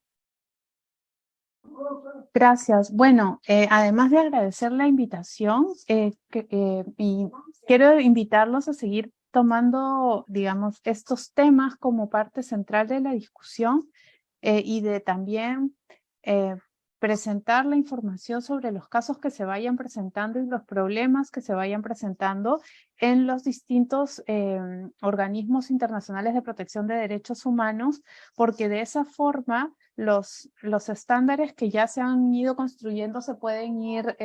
Gracias. Bueno, además de agradecer la invitación, y quiero invitarlos a seguir tomando, digamos, estos temas como parte central de la discusión y de también presentar la información sobre los casos que se vayan presentando y los problemas que se vayan presentando en los distintos organismos internacionales de protección de derechos humanos, porque de esa forma los estándares que ya se han ido construyendo se pueden ir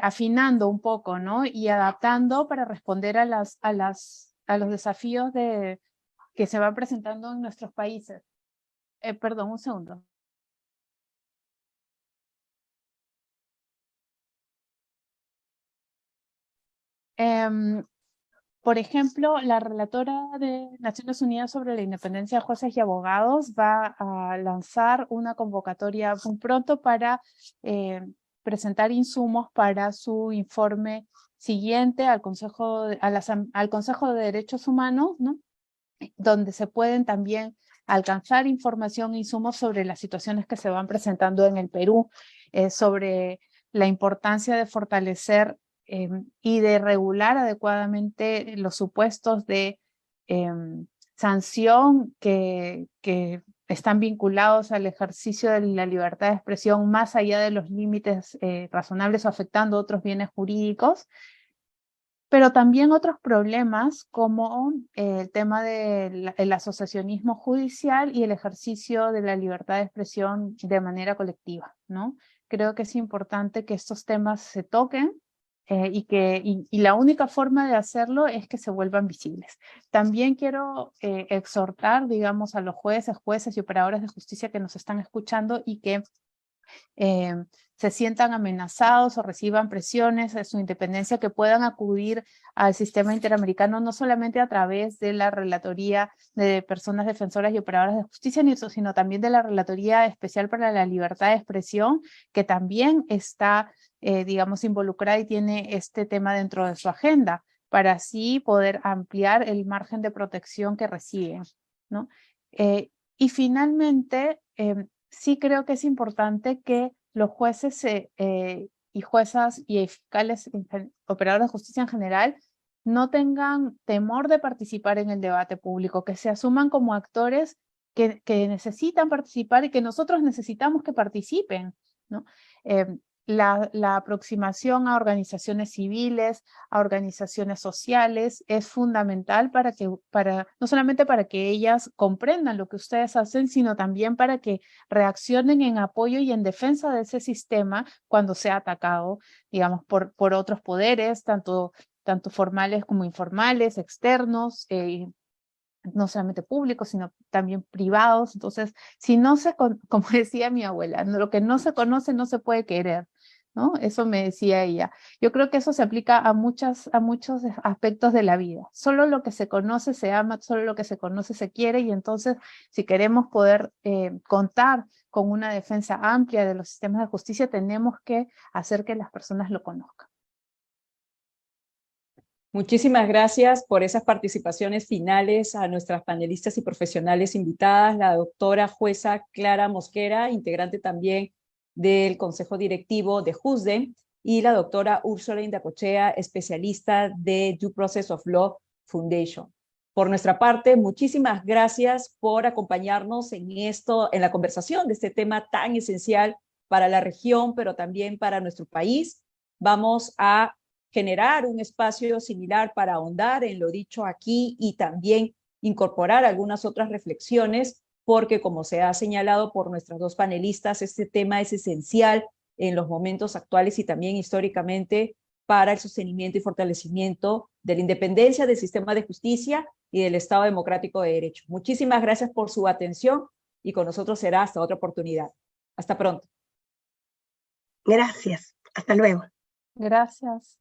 afinando un poco, ¿no? Y adaptando para responder a los desafíos que se van presentando en nuestros países. Perdón, un segundo. Por ejemplo, la relatora de Naciones Unidas sobre la independencia de jueces y abogados va a lanzar una convocatoria muy pronto para presentar insumos para su informe siguiente al Consejo de Derechos Humanos, ¿no? Donde se pueden también alcanzar información e insumos sobre las situaciones que se van presentando en el Perú, sobre la importancia de fortalecer y de regular adecuadamente los supuestos de sanción que están vinculados al ejercicio de la libertad de expresión más allá de los límites razonables o afectando otros bienes jurídicos, pero también otros problemas como el tema del asociacionismo judicial y el ejercicio de la libertad de expresión de manera colectiva, ¿no? Creo que es importante que estos temas se toquen y la única forma de hacerlo es que se vuelvan visibles. También quiero exhortar, digamos, a los jueces y operadores de justicia que nos están escuchando y que se sientan amenazados o reciban presiones de su independencia, que puedan acudir al sistema interamericano no solamente a través de la Relatoría de Personas Defensoras y Operadoras de Justicia, sino también de la Relatoría Especial para la Libertad de Expresión, que también está, digamos, involucrada y tiene este tema dentro de su agenda, para así poder ampliar el margen de protección que reciben, ¿no? Y finalmente, sí creo que es importante que los jueces y juezas y fiscales, operadores de justicia en general, no tengan temor de participar en el debate público, que se asuman como actores que necesitan participar y que nosotros necesitamos que participen, ¿no? La aproximación a organizaciones civiles, a organizaciones sociales, es fundamental no solamente para que ellas comprendan lo que ustedes hacen, sino también para que reaccionen en apoyo y en defensa de ese sistema cuando sea atacado, digamos, por otros poderes, tanto formales como informales, externos, no solamente públicos, sino también privados. Entonces, si no como decía mi abuela, lo que no se conoce no se puede querer, ¿no? Eso me decía ella. Yo creo que eso se aplica a muchos aspectos de la vida. Solo lo que se conoce se ama, solo lo que se conoce se quiere, y entonces, si queremos poder contar con una defensa amplia de los sistemas de justicia, tenemos que hacer que las personas lo conozcan. Muchísimas gracias por esas participaciones finales a nuestras panelistas y profesionales invitadas, la doctora jueza Clara Mosquera, integrante también del Consejo Directivo de JUSDE, y la doctora Úrsula Indacochea, especialista de Due Process of Law Foundation. Por nuestra parte, muchísimas gracias por acompañarnos en la conversación de este tema tan esencial para la región, pero también para nuestro país. Vamos a generar un espacio similar para ahondar en lo dicho aquí y también incorporar algunas otras reflexiones, porque como se ha señalado por nuestras dos panelistas, este tema es esencial en los momentos actuales y también históricamente para el sostenimiento y fortalecimiento de la independencia del sistema de justicia y del Estado democrático de derecho. Muchísimas gracias por su atención y con nosotros será hasta otra oportunidad. Hasta pronto. Gracias. Hasta luego. Gracias.